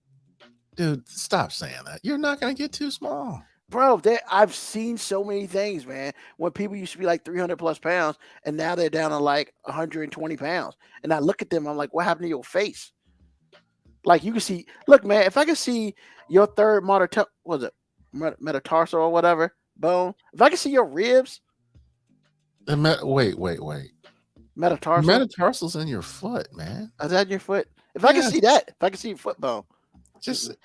[SPEAKER 1] Dude, stop saying that. You're not gonna get too small.
[SPEAKER 4] Bro, I've seen so many things, man. When people used to be like 300 plus pounds and now they're down to like 120 pounds. And I look at them, I'm like, what happened to your face? Like you can see, look, man, if I could see your third metatarsal or whatever bone, if I could see your ribs.
[SPEAKER 1] Wait.
[SPEAKER 4] Metatarsal?
[SPEAKER 1] Metatarsal's in your foot, man.
[SPEAKER 4] Is that your foot? If I could see that, if I could see your foot bone.
[SPEAKER 1] Just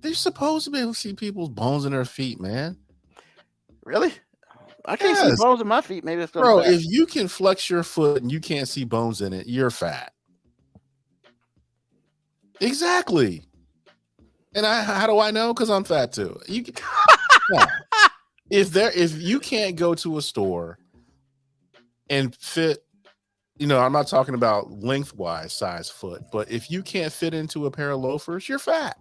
[SPEAKER 1] they're supposed to be able to see people's bones in their feet, man.
[SPEAKER 4] Really? I can't see bones in my feet. Maybe it's
[SPEAKER 1] bro. If you can flex your foot and you can't see bones in it, you're fat. Exactly. And how do I know? Because I'm fat too. Yeah. If you can't go to a store and fit, I'm not talking about lengthwise size foot, but if you can't fit into a pair of loafers, you're fat.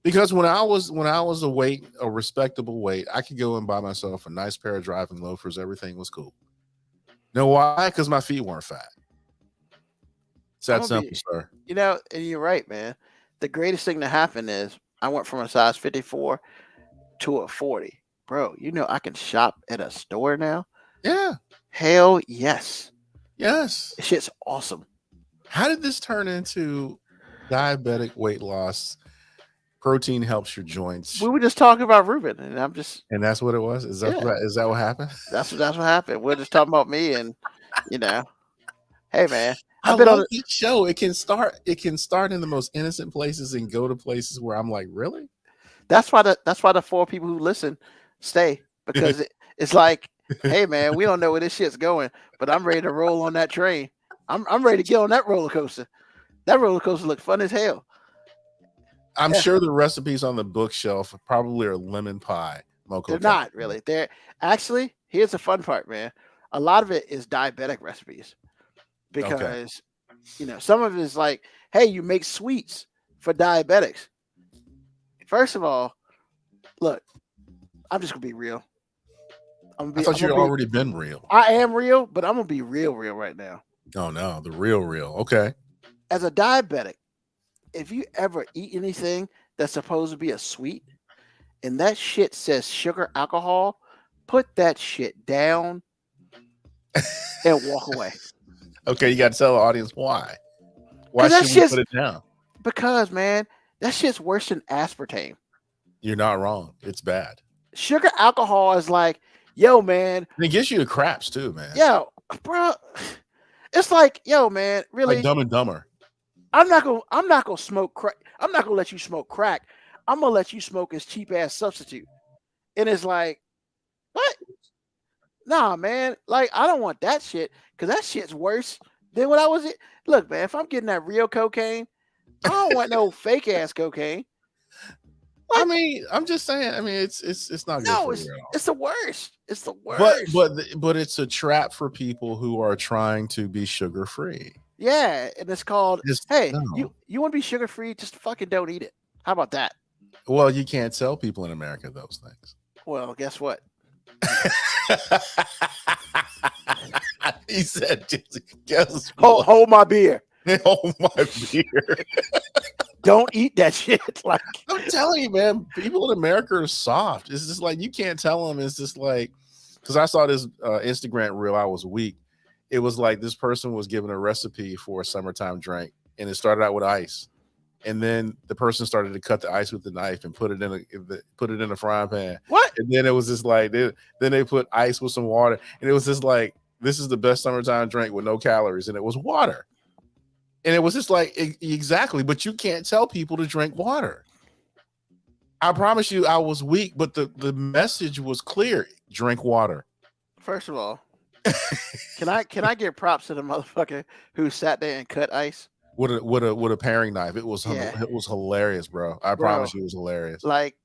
[SPEAKER 1] Because when I was a respectable weight, I could go and buy myself a nice pair of driving loafers. Everything was cool. Know why? Because my feet weren't fat. It's that simple, sir.
[SPEAKER 4] And you're right, man. The greatest thing to happen is I went from a size 54 to a 40. Bro, I can shop at a store now?
[SPEAKER 1] Yeah.
[SPEAKER 4] Hell yes.
[SPEAKER 1] Yes.
[SPEAKER 4] This shit's awesome.
[SPEAKER 1] How did this turn into diabetic weight loss? Protein helps your joints.
[SPEAKER 4] We were just talking about Ruben, and
[SPEAKER 1] and that's what it was. Is that what happened?
[SPEAKER 4] That's what happened. We're just talking about me, and hey man,
[SPEAKER 1] I love this show. It can start in the most innocent places and go to places where I'm like, really?
[SPEAKER 4] That's why the 4 people who listen stay, because it's like, hey man, we don't know where this shit's going, but I'm ready to roll on that train. I'm ready to get on that roller coaster. That roller coaster looks fun as hell.
[SPEAKER 1] I'm sure the recipes on the bookshelf probably are lemon pie.
[SPEAKER 4] They're not really. They're actually, here's the fun part, man. A lot of it is diabetic recipes because, some of it is like, hey, you make sweets for diabetics. First of all, look, I'm just going to be real.
[SPEAKER 1] I thought you'd already been real.
[SPEAKER 4] I am real, but I'm going to be real right now.
[SPEAKER 1] Oh no, the real. Okay.
[SPEAKER 4] As a diabetic, if you ever eat anything that's supposed to be a sweet and that shit says sugar alcohol, put that shit down and walk away.
[SPEAKER 1] Okay, you got to tell the audience why. Why
[SPEAKER 4] Because that
[SPEAKER 1] should we
[SPEAKER 4] shit's
[SPEAKER 1] put it down?
[SPEAKER 4] because man, that shit's worse than aspartame.
[SPEAKER 1] You're not wrong. It's bad.
[SPEAKER 4] Sugar alcohol is like, yo, man,
[SPEAKER 1] And it gives you the craps too, man.
[SPEAKER 4] yo, bro. It's like, yo, man,
[SPEAKER 1] Like
[SPEAKER 4] really?
[SPEAKER 1] Dumb and Dumber.
[SPEAKER 4] I'm not gonna smoke crack. I'm not gonna let you smoke crack. I'm gonna let you smoke his cheap ass substitute. And it's like, what? Nah, man. Like, I don't want that shit because that shit's worse than what I was. Look, man, if I'm getting that real cocaine, I don't want no fake ass cocaine.
[SPEAKER 1] I mean, I'm just saying. I mean, it's not good
[SPEAKER 4] No,
[SPEAKER 1] for
[SPEAKER 4] it's
[SPEAKER 1] you at all.
[SPEAKER 4] it's the worst. It's the worst.
[SPEAKER 1] But it's a trap for people who are trying to be sugar free.
[SPEAKER 4] Yeah, and it's called,
[SPEAKER 1] Just
[SPEAKER 4] hey,
[SPEAKER 1] no.
[SPEAKER 4] you want to be sugar free? Just fucking don't eat it. How about that?
[SPEAKER 1] Well, you can't tell people in America those things.
[SPEAKER 4] Well, guess what?
[SPEAKER 1] He said, "Guess what?
[SPEAKER 4] Hold my beer.
[SPEAKER 1] Hold my beer."
[SPEAKER 4] Don't eat that shit. Like,
[SPEAKER 1] I'm telling you, man, people in America are soft. It's just like you can't tell them. It's just like because I saw this Instagram reel. I was weak. It was like this person was given a recipe for a summertime drink, and it started out with ice, and then the person started to cut the ice with the knife and put it in a frying pan.
[SPEAKER 4] what?
[SPEAKER 1] And then it was just like then they put ice with some water, and it was just like this is the best summertime drink with no calories, and it was water. And it was just like exactly, but you can't tell people to drink water. I promise you, I was weak, but the message was clear: drink water.
[SPEAKER 4] First of all, can I give props to the motherfucker who sat there and cut ice?
[SPEAKER 1] With a paring knife. It was
[SPEAKER 4] Yeah.
[SPEAKER 1] it was hilarious, bro. I promise you, it was hilarious.
[SPEAKER 4] Like,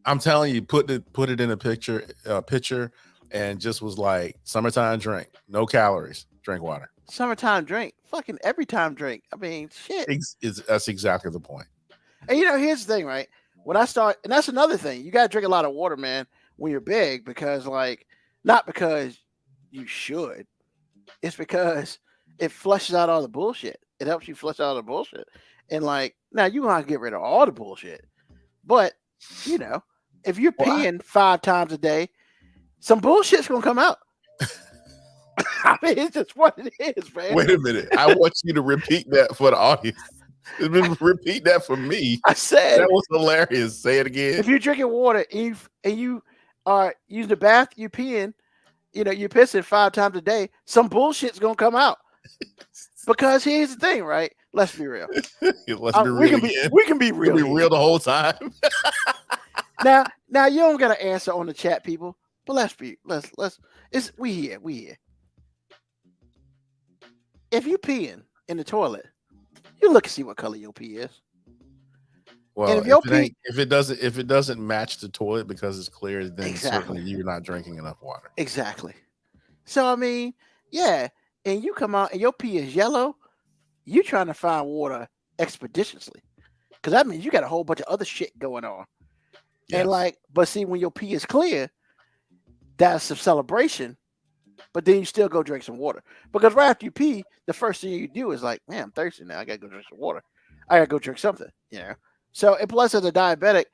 [SPEAKER 1] I'm telling you, put it in a picture, and just was like summertime drink, no calories, drink water.
[SPEAKER 4] summertime drink, fucking every time drink. I mean, shit.
[SPEAKER 1] That's exactly the point.
[SPEAKER 4] And here's the thing, right? When I start, and that's another thing, you gotta drink a lot of water, man, when you're big, because like, not because you should, it's because it flushes out all the bullshit. It helps you flush out all the bullshit. And like, now you gonna have to get rid of all the bullshit, but if you're peeing 5 times a day, some bullshit's gonna come out. I mean, it's just what it is, man.
[SPEAKER 1] Wait a minute. I want you to repeat that for the audience. Repeat that for me.
[SPEAKER 4] I said
[SPEAKER 1] that was hilarious. Say it again.
[SPEAKER 4] If you're drinking water and you are using the bath, you peeing, you're pissing 5 times a day, some bullshit's gonna come out. Because here's the thing, right? Let's be real. We can be real.
[SPEAKER 1] Be real the whole time.
[SPEAKER 4] Now you don't got to answer on the chat, people. But we here. If you peeing in the toilet, you look and see what color your pee is.
[SPEAKER 1] Well, if it doesn't match the toilet because it's clear, then certainly you're not drinking enough water.
[SPEAKER 4] Exactly. So I mean, yeah, and you come out and your pee is yellow, you trying to find water expeditiously, because that means you got a whole bunch of other shit going on. Yes. And like, but see, when your pee is clear, that's a celebration. But then you still go drink some water, because right after you pee, the first thing you do is like, man, I'm thirsty now. I gotta go drink some water. I gotta go drink something. So, and plus, as a diabetic,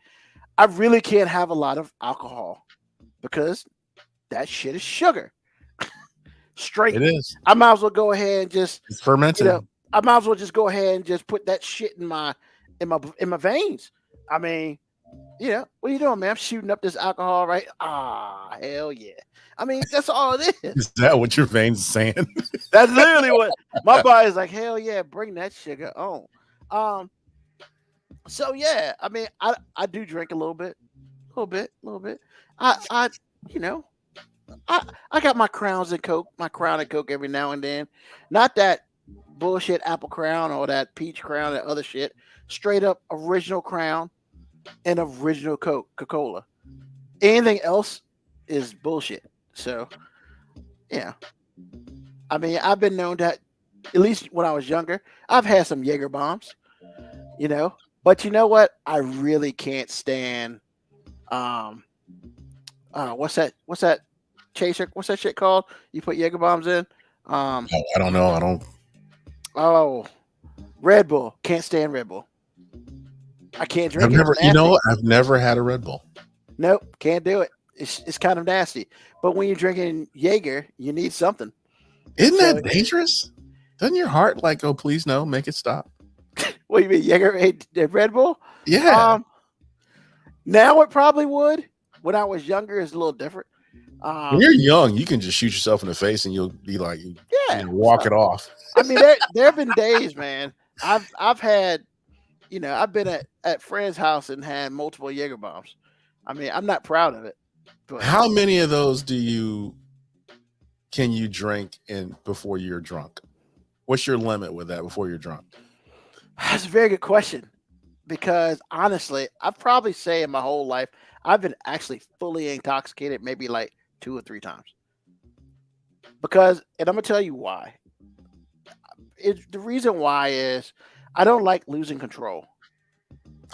[SPEAKER 4] I really can't have a lot of alcohol because that shit is sugar. Straight.
[SPEAKER 1] It is.
[SPEAKER 4] I might as well go ahead and just
[SPEAKER 1] it's fermented.
[SPEAKER 4] I might as well just go ahead and just put that shit in my veins. I mean, what are you doing, man? I'm shooting up this alcohol, right? Ah, hell yeah. I mean, that's all it is.
[SPEAKER 1] Is that what your veins are saying?
[SPEAKER 4] That's literally what my body's like. Hell yeah, bring that sugar on. So yeah, I mean, I do drink a little bit. I got my Crown and Coke every now and then. Not that bullshit apple Crown or that peach Crown and other shit. Straight up original Crown and original Coca-Cola. Anything else is bullshit. So, yeah. I mean, I've been known that, at least when I was younger, I've had some Jaeger bombs, But you know what? I really can't stand. What's that chaser? What's that shit called? You put Jaeger bombs in.
[SPEAKER 1] I don't know. I don't.
[SPEAKER 4] Oh, Red Bull. Can't stand Red Bull. I can't
[SPEAKER 1] I've
[SPEAKER 4] drink it. It's
[SPEAKER 1] never. You know,
[SPEAKER 4] nasty.
[SPEAKER 1] I've never had a Red Bull.
[SPEAKER 4] Nope, can't do it. It's kind of nasty. But when you're drinking Jaeger, you need something.
[SPEAKER 1] Isn't
[SPEAKER 4] So
[SPEAKER 1] that dangerous? Doesn't your heart like, oh, please no, make it stop?
[SPEAKER 4] what do you mean, Jaeger Red Bull?
[SPEAKER 1] Yeah.
[SPEAKER 4] Now it probably would. When I was younger, it's a little different.
[SPEAKER 1] When you're young, you can just shoot yourself in the face and you'll be like,
[SPEAKER 4] Yeah,
[SPEAKER 1] walk it off.
[SPEAKER 4] I mean, there have been days, man. I've had, I've been at friends' house and had multiple Jaeger bombs. I mean, I'm not proud of it. But
[SPEAKER 1] How many of those can you drink before you're drunk? What's your limit with that before you're drunk?
[SPEAKER 4] that's a very good question. Because honestly, I've probably say in my whole life, I've been actually fully intoxicated maybe like 2 or 3 times. Because, and I'm gonna tell you why. The reason why is I don't like losing control.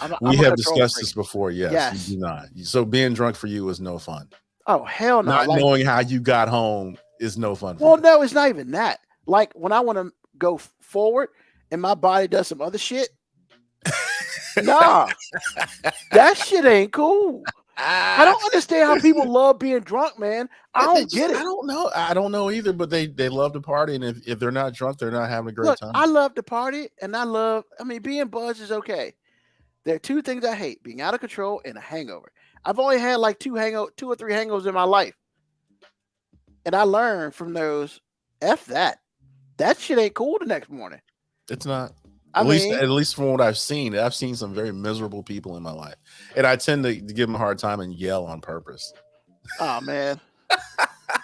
[SPEAKER 1] We
[SPEAKER 4] I'm a
[SPEAKER 1] have
[SPEAKER 4] control
[SPEAKER 1] discussed
[SPEAKER 4] freak.
[SPEAKER 1] this before. Yes,
[SPEAKER 4] Yes.
[SPEAKER 1] you do not. So being drunk for you is no fun.
[SPEAKER 4] Oh hell no!
[SPEAKER 1] Not
[SPEAKER 4] Like,
[SPEAKER 1] knowing how you got home is no fun.
[SPEAKER 4] well, no, it's not even that. Like when I want to go forward and my body does some other shit, nah, that shit ain't cool. I don't understand how people love being drunk, man. I don't get it.
[SPEAKER 1] I don't know. I don't know either. But they love to party, and if they're not drunk, they're not having a great
[SPEAKER 4] Look,
[SPEAKER 1] time.
[SPEAKER 4] I love to party, and I mean, being buzzed is okay. There are 2 things I hate: being out of control and a hangover. I've only had like 2 or 3 hangovers in my life, and I learned from those. F that. That shit ain't cool the next morning.
[SPEAKER 1] It's not.
[SPEAKER 4] I mean,
[SPEAKER 1] At least from what I've seen some very miserable people in my life, and I tend to give them a hard time and yell on purpose.
[SPEAKER 4] oh man.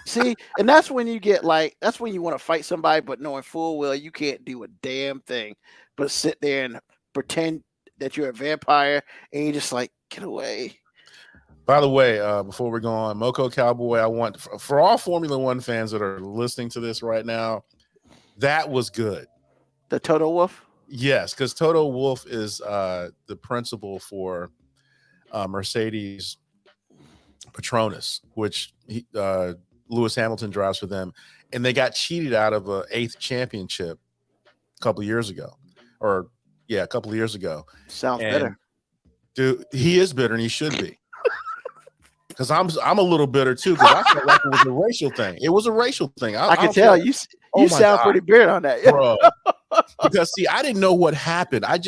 [SPEAKER 4] See, and that's when you get like, that's when you want to fight somebody, but knowing full well you can't do a damn thing but sit there and pretend that you're a vampire and you're just like, get away.
[SPEAKER 1] By the way, before we go on, Moco Cowboy, I want for all Formula One fans that are listening to this right now, that was good.
[SPEAKER 4] The Toto Wolff?
[SPEAKER 1] Yes, because Toto Wolff is the principal for Mercedes Petronas, which Lewis Hamilton drives for them, and they got cheated out of an 8th championship a couple of years ago.
[SPEAKER 4] Sounds bitter.
[SPEAKER 1] Dude, he is bitter, and he should be. Because I'm a little bitter too, because I felt like it was a racial thing. It was a racial thing.
[SPEAKER 4] I can tell you sound pretty bitter on that,
[SPEAKER 1] bro. Because see, I didn't know what happened. I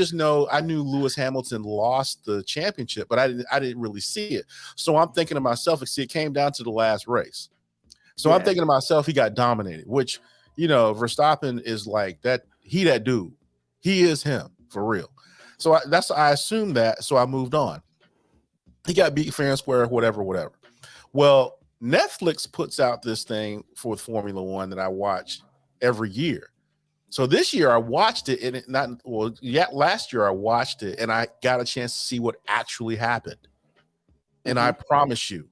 [SPEAKER 1] knew Lewis Hamilton lost the championship, but I didn't really see it. So I'm thinking to myself, it came down to the last race. So I'm thinking to myself, he got dominated, which, Verstappen is like that. That dude, he is him for real. So I assumed that. So I moved on. He got beat fair and square, whatever. Well, Netflix puts out this thing for Formula One that I watch every year. So this year I watched it, and last year I watched it, and I got a chance to see what actually happened. And I promise you,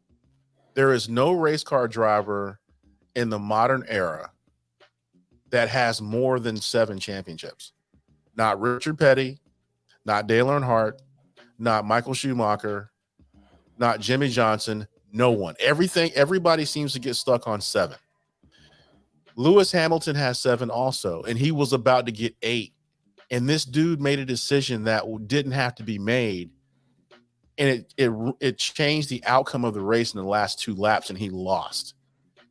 [SPEAKER 1] there is no race car driver in the modern era that has more than 7 championships. Not Richard Petty, not Dale Earnhardt, not Michael Schumacher, not Jimmy Johnson, no one. Everybody seems to get stuck on 7. Lewis Hamilton has 7 also, and he was about to get 8. And this dude made a decision that didn't have to be made, and it changed the outcome of the race in the last 2 laps, and he lost.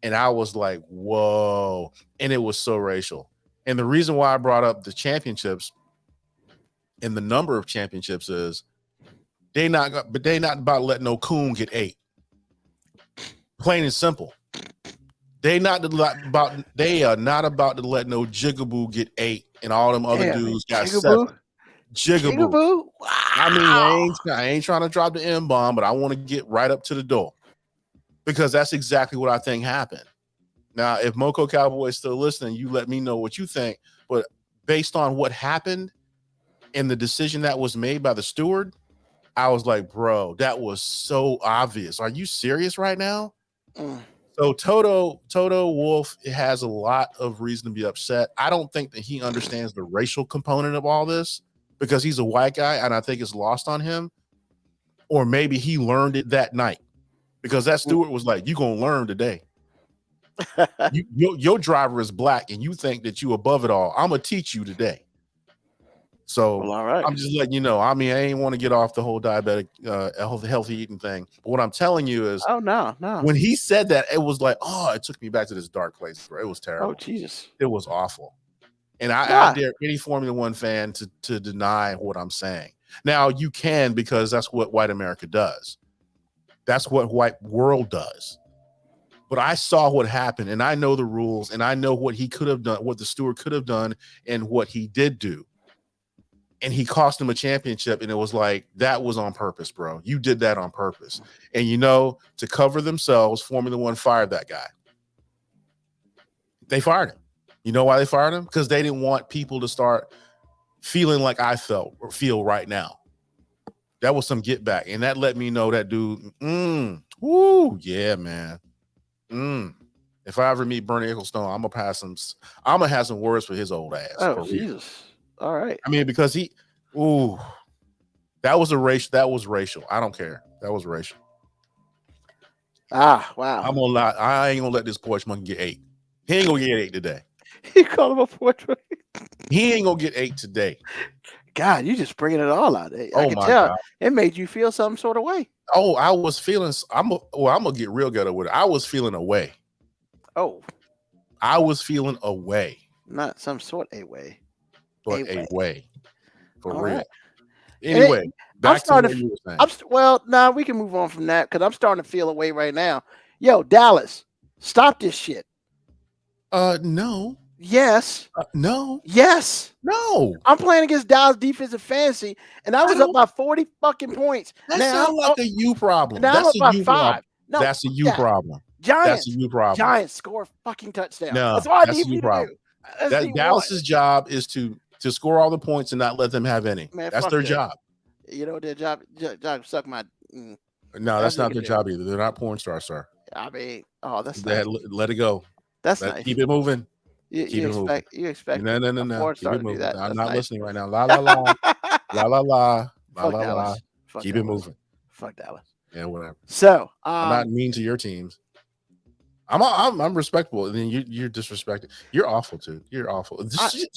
[SPEAKER 1] And I was like, whoa. And it was so racial. And the reason why I brought up the championships and the number of championships is they not about to let no coon get 8. Plain and simple. They are not about to let no Jigaboo get 8 and all them other dudes got
[SPEAKER 4] Jigaboo?
[SPEAKER 1] 7. Jigaboo.
[SPEAKER 4] Wow.
[SPEAKER 1] I mean, I ain't trying to drop the M-bomb, but I want to get right up to the door because that's exactly what I think happened. Now, if Moco Cowboy is still listening, you let me know what you think. But based on what happened and the decision that was made by the steward, I was like, bro, that was so obvious. Are you serious right now? So Toto Wolff has a lot of reason to be upset. I don't think that he understands the racial component of all this because he's a white guy, and I think it's lost on him. Or maybe he learned it that night because that steward was like, "You gonna learn today." Your driver is black, and you think that you above it all. I'm gonna teach you today. So
[SPEAKER 4] Well, all right.
[SPEAKER 1] I'm just letting you know. I mean, I ain't want to get off the whole diabetic, healthy eating thing. But what I'm telling you is,
[SPEAKER 4] Oh no.
[SPEAKER 1] when he said that, it was like, oh, it took me back to this dark place, bro. It was terrible.
[SPEAKER 4] Oh Jesus.
[SPEAKER 1] It was awful. And I
[SPEAKER 4] Why?
[SPEAKER 1] dare any Formula One fan to deny what I'm saying. Now you can, because that's what white America does. That's what white world does. But I saw what happened, and I know the rules, and I know what he could have done, what the steward could have done, and what he did do. And he cost him a championship, and it was like, that was on purpose, bro. You did that on purpose. And to cover themselves, Formula One fired that guy. They fired him. You know why they fired him? Because they didn't want people to start feeling like I felt or feel right now. That was some get back. And that let me know that dude, yeah, man. If I ever meet Bernie Ecclestone, I'm gonna have some words for his old ass.
[SPEAKER 4] Oh Jesus. All right.
[SPEAKER 1] I mean, because that was racial. I don't care. That was racial.
[SPEAKER 4] Ah, wow.
[SPEAKER 1] I'm gonna lie. I ain't gonna let this porch monkey get 8. He ain't gonna get 8 today.
[SPEAKER 4] You call him a portrait.
[SPEAKER 1] He ain't gonna get 8 today.
[SPEAKER 4] God, you just bringing it all out. I
[SPEAKER 1] Oh
[SPEAKER 4] can
[SPEAKER 1] my
[SPEAKER 4] tell
[SPEAKER 1] God.
[SPEAKER 4] it made you feel some sort of way.
[SPEAKER 1] Oh, I was feeling. I'm gonna get real ghetto with it. I was feeling away.
[SPEAKER 4] Oh,
[SPEAKER 1] I was feeling away.
[SPEAKER 4] not some sort of way.
[SPEAKER 1] But a way. For
[SPEAKER 4] All
[SPEAKER 1] real.
[SPEAKER 4] right.
[SPEAKER 1] Anyway, back to what you were saying.
[SPEAKER 4] Now we can move on from that because I'm starting to feel away right now. Yo, Dallas, stop this shit.
[SPEAKER 1] No.
[SPEAKER 4] Yes.
[SPEAKER 1] No.
[SPEAKER 4] Yes.
[SPEAKER 1] No.
[SPEAKER 4] I'm playing against Dallas defensive fantasy, and I was up by 40 fucking points.
[SPEAKER 1] That
[SPEAKER 4] now
[SPEAKER 1] sounds like a you problem.
[SPEAKER 4] Now
[SPEAKER 1] That's
[SPEAKER 4] I'm up
[SPEAKER 1] a
[SPEAKER 4] by
[SPEAKER 1] you
[SPEAKER 4] 5.
[SPEAKER 1] problem.
[SPEAKER 4] No,
[SPEAKER 1] that's a you problem.
[SPEAKER 4] Giants.
[SPEAKER 1] That's a you problem.
[SPEAKER 4] Giants score a fucking touchdown.
[SPEAKER 1] No,
[SPEAKER 4] that's all I
[SPEAKER 1] that's
[SPEAKER 4] need
[SPEAKER 1] a you
[SPEAKER 4] you
[SPEAKER 1] problem.
[SPEAKER 4] to do.
[SPEAKER 1] Dallas's job is to score all the points and not let them have any.
[SPEAKER 4] Man,
[SPEAKER 1] that's their job.
[SPEAKER 4] You know their job suck my.
[SPEAKER 1] No, that's not their job either. They're not porn stars, sir.
[SPEAKER 4] I mean, that's
[SPEAKER 1] nice. Let it go.
[SPEAKER 4] That's nice.
[SPEAKER 1] Keep it moving.
[SPEAKER 4] You expect
[SPEAKER 1] no.
[SPEAKER 4] Keep
[SPEAKER 1] it moving.
[SPEAKER 4] that.
[SPEAKER 1] I'm not listening right now. La la la, la la la, la la la. Keep it moving.
[SPEAKER 4] Fuck Dallas.
[SPEAKER 1] Yeah, whatever.
[SPEAKER 4] So
[SPEAKER 1] I'm not mean to your teams. I'm respectful, and then you're disrespected. You're awful too. You're awful.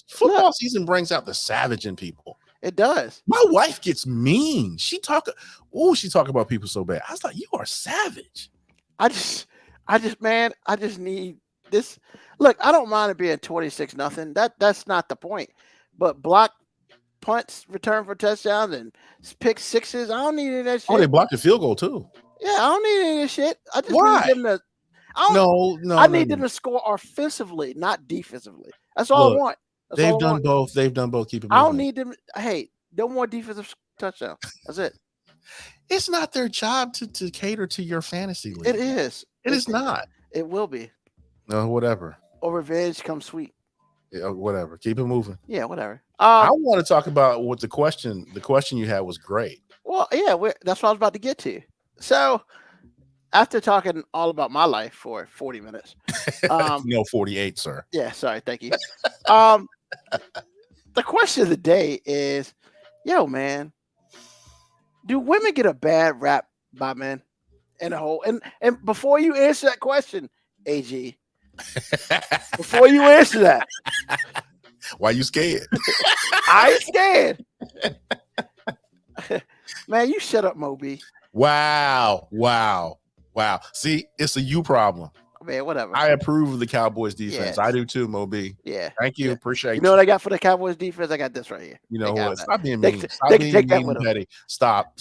[SPEAKER 1] Football season brings out the savage in people.
[SPEAKER 4] It does.
[SPEAKER 1] My wife gets mean. She talk about people so bad. I was like, you are savage.
[SPEAKER 4] I just need this. Look, I don't mind it being 26-0. That's not the point. But block punts, return for touchdowns, and pick sixes. I don't need any of that shit.
[SPEAKER 1] Oh, they blocked the field goal too.
[SPEAKER 4] Yeah, I don't need any of this shit. I just
[SPEAKER 1] Why?
[SPEAKER 4] need them to. I need them to score offensively, not defensively. That's all I want.
[SPEAKER 1] They've done both. They've done both. Keep it moving.
[SPEAKER 4] I don't need them. Hey, no more defensive touchdowns. That's it.
[SPEAKER 1] It's not their job to cater to your fantasy league.
[SPEAKER 4] It is.
[SPEAKER 1] It is not.
[SPEAKER 4] It will be.
[SPEAKER 1] No, whatever.
[SPEAKER 4] Or revenge comes sweet.
[SPEAKER 1] Yeah, whatever. Keep it moving.
[SPEAKER 4] Yeah, whatever.
[SPEAKER 1] I want to talk about what the question you had was great.
[SPEAKER 4] Well, yeah, that's what I was about to get to. So, after talking all about my life for 40 minutes,
[SPEAKER 1] 48, sir.
[SPEAKER 4] Yeah, sorry, thank you. The question of the day is, yo, man, do women get a bad rap by men? And before you answer that question, AG, before you answer that,
[SPEAKER 1] why you scared?
[SPEAKER 4] I ain't scared. Man, you shut up, Moby.
[SPEAKER 1] Wow. See, it's a you problem.
[SPEAKER 4] Man, whatever.
[SPEAKER 1] I approve of the Cowboys defense.
[SPEAKER 4] Yes.
[SPEAKER 1] I do too, Moby.
[SPEAKER 4] Yeah.
[SPEAKER 1] Thank you. Appreciate you.
[SPEAKER 4] You know what I got for the Cowboys defense? I got this right here.
[SPEAKER 1] You know what? Stop being
[SPEAKER 4] mean.
[SPEAKER 1] Stop being mean and petty. Stop.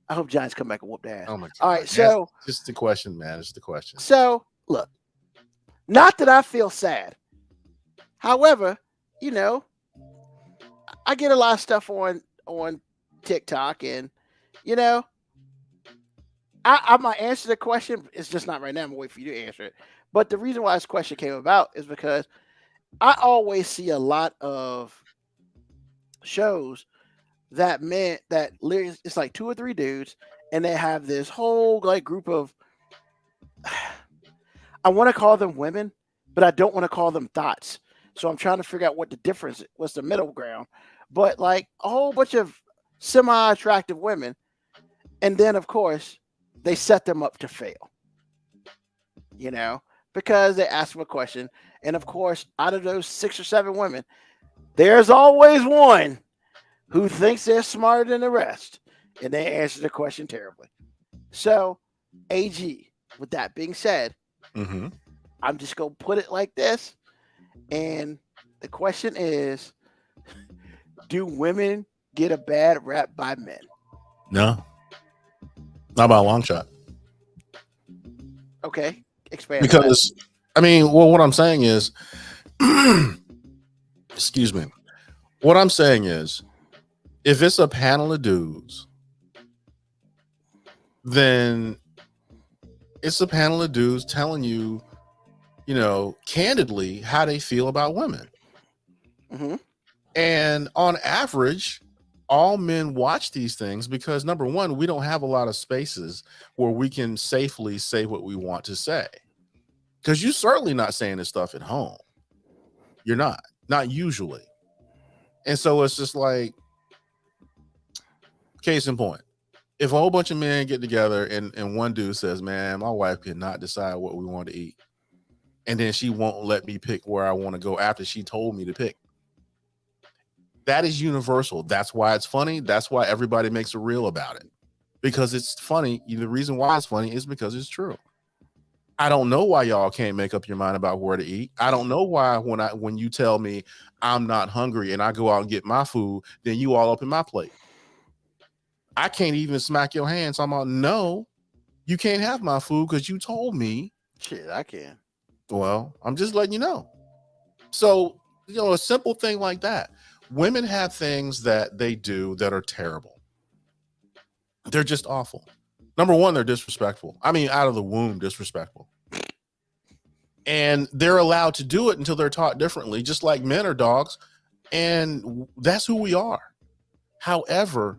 [SPEAKER 4] I hope Giants come back and whoop their ass.
[SPEAKER 1] Oh my God.
[SPEAKER 4] All right, so
[SPEAKER 1] that's just the question, man. It's the question.
[SPEAKER 4] So look, not that I feel sad. However, I get a lot of stuff on TikTok, and I might answer the question. It's just not right now. I'm gonna wait for you to answer it. But the reason why this question came about is because I always see a lot of shows that it's like 2 or 3 dudes, and they have this whole group of, I want to call them women, but I don't want to call them thoughts. So I'm trying to figure out what the difference is, what's the middle ground. But like a whole bunch of semi-attractive women, and then of course they set them up to fail. because they ask them a question. And of course, out of those 6 or 7 women, there's always one who thinks they're smarter than the rest, and they answer the question terribly. So, AG, with that being said,
[SPEAKER 1] Mm-hmm.
[SPEAKER 4] I'm just going to put it like this. And the question is, do women get a bad rap by men?
[SPEAKER 1] No, not by a long shot.
[SPEAKER 4] Okay, expand on that.
[SPEAKER 1] Because, I mean, well, what I'm saying is, excuse me. What I'm saying is, if it's a panel of dudes, then it's a panel of dudes telling you, candidly how they feel about women.
[SPEAKER 4] Mm-hmm.
[SPEAKER 1] And on average, all men watch these things because, number one, we don't have a lot of spaces where we can safely say what we want to say. Because you're certainly not saying this stuff at home. You're not usually. And so it's just like, case in point, if a whole bunch of men get together and one dude says, man, my wife could not decide what we want to eat, and then she won't let me pick where I want to go after she told me to pick. That is universal. That's why it's funny. That's why everybody makes a reel about it, because it's funny. The reason why it's funny is because it's true. I don't know why y'all can't make up your mind about where to eat. I don't know why when you tell me I'm not hungry and I go out and get my food, then you all up in my plate. I can't even smack your hand. So I'm like, no, you can't have my food because you told me.
[SPEAKER 4] Shit, I can.
[SPEAKER 1] Well, I'm just letting you know. So, a simple thing like that. Women have things that they do that are terrible. They're just awful. Number one, they're disrespectful. I mean, out of the womb, disrespectful. And they're allowed to do it until they're taught differently, just like men are dogs. And that's who we are. However,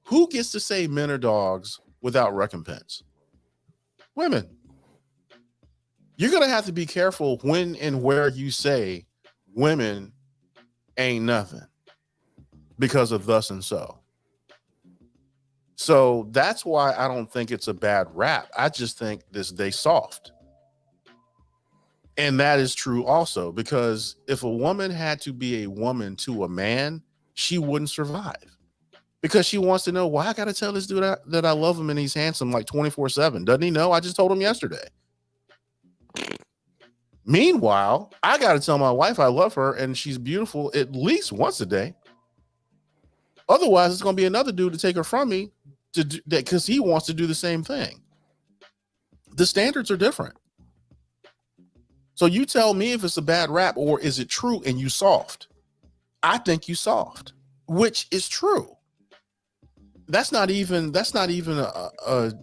[SPEAKER 1] who gets to say men are dogs without recompense? Women. You're going to have to be careful when and where you say women ain't nothing because of thus and so. So that's why I don't think it's a bad rap. I just think they soft. And that is true also, because if a woman had to be a woman to a man, she wouldn't survive, because she wants to know, why I got to tell this dude that I love him and he's handsome like 24/7. Doesn't he know? I just told him yesterday. Meanwhile, I got to tell my wife I love her and she's beautiful at least once a day. Otherwise, it's going to be another dude to take her from me to do that because he wants to do the same thing. The standards are different. So you tell me if it's a bad rap or is it true, and you soft. I think you soft, which is true. That's not even a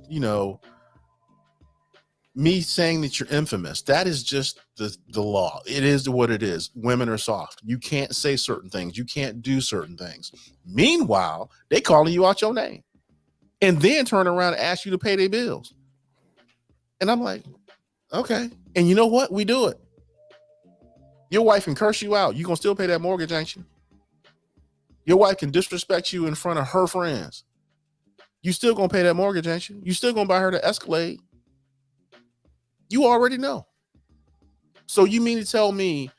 [SPEAKER 1] me saying that you're infamous. That is just the law. It is what it is. Women are soft. You can't say certain things. You can't do certain things. Meanwhile, they calling you out your name and then turn around and ask you to pay their bills. And I'm like, okay. And you know what? We do it. Your wife can curse you out. You gonna still pay that mortgage, ain't you? Your wife can disrespect you in front of her friends. You still gonna pay that mortgage, ain't you? You still gonna buy her the Escalade. You already know. So you mean to tell me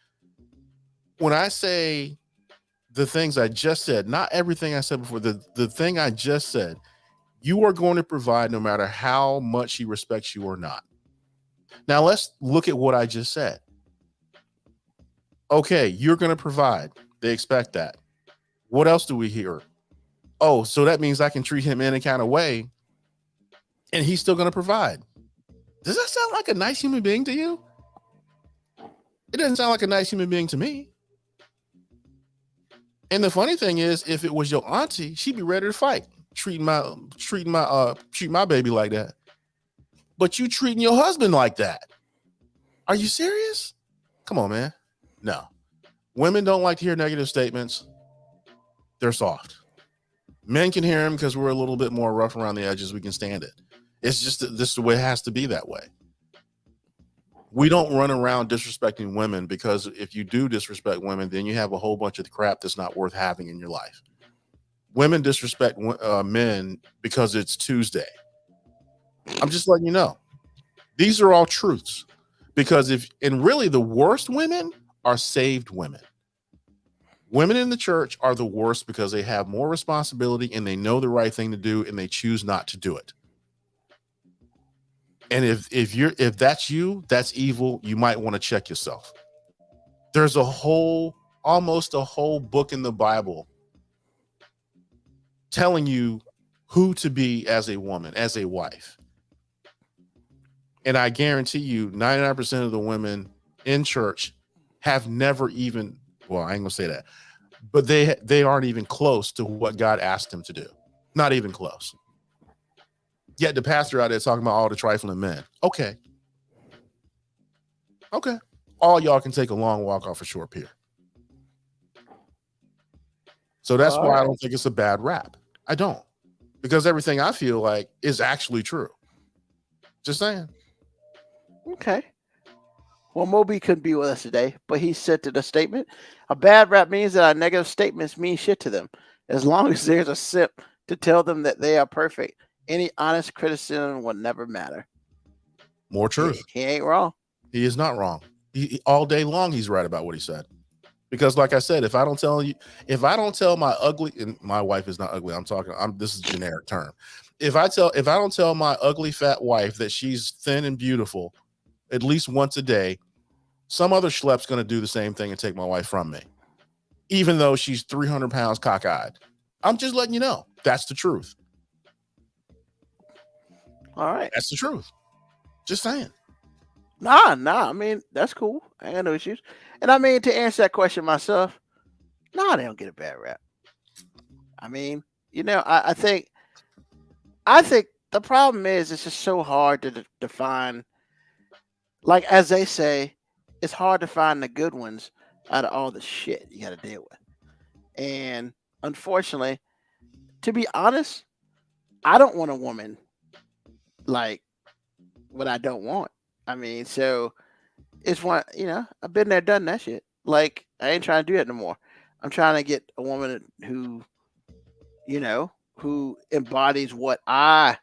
[SPEAKER 1] when I say the things I just said, not everything I said before, the thing I just said, you are going to provide no matter how much she respects you or not. Now let's look at what I just said. Okay, you're going to provide. They expect that. What else do we hear? Oh, so that means I can treat him in any kind of way and he's still going to provide. Does that sound like a nice human being to you? It doesn't sound like a nice human being to me. And the funny thing is, if it was your auntie, she'd be ready to fight, treating my baby like that. But you treating your husband like that. Are you serious? Come on, man. No. Women don't like to hear negative statements. They're soft. Men can hear them because we're a little bit more rough around the edges. We can stand it. It's just that this is the way it has to be that way. We don't run around disrespecting women, because if you do disrespect women, then you have a whole bunch of crap that's not worth having in your life. Women disrespect men because it's Tuesday. I'm just letting you know. These are all truths. Because really the worst women are saved women. Women in the church are the worst because they have more responsibility and they know the right thing to do and they choose not to do it. And if that's you, that's evil. You might want to check yourself. There's almost a whole book in the Bible telling you who to be as a woman, as a wife. And I guarantee you 99% of the women in church have never even, well, I ain't gonna say that, but they aren't even close to what God asked them to do. Not even close. Yet the pastor out there talking about all the trifling men. Okay. All y'all can take a long walk off a short pier. So that's why I don't think it's a bad rap. I don't. Because everything I feel like is actually true. Just saying.
[SPEAKER 4] Okay. Well, Moby couldn't be with us today, but he sent it a statement. A bad rap means that our negative statements mean shit to them. As long as there's a sip to tell them that they are perfect, any honest criticism will never matter.
[SPEAKER 1] More truth.
[SPEAKER 4] He ain't wrong.
[SPEAKER 1] He is not wrong. He all day long, he's right about what he said. Because like I said, if I don't tell my ugly, and my wife is not ugly, this is a generic term. If I don't tell my ugly fat wife that she's thin and beautiful at least once a day, some other schlepp's going to do the same thing and take my wife from me, even though she's 300 pounds cockeyed. I'm just letting you know. That's the truth.
[SPEAKER 4] All right.
[SPEAKER 1] That's the truth. Just saying.
[SPEAKER 4] Nah. I mean, that's cool. I ain't got no issues. And I mean, to answer that question myself, they don't get a bad rap. I mean, I think the problem is it's just so hard to define. Like, as they say, it's hard to find the good ones out of all the shit you got to deal with. And unfortunately, to be honest, I don't want a woman like what I don't want. I mean, so it's one, I've been there, done that shit. Like, I ain't trying to do that no more. I'm trying to get a woman who, who embodies what I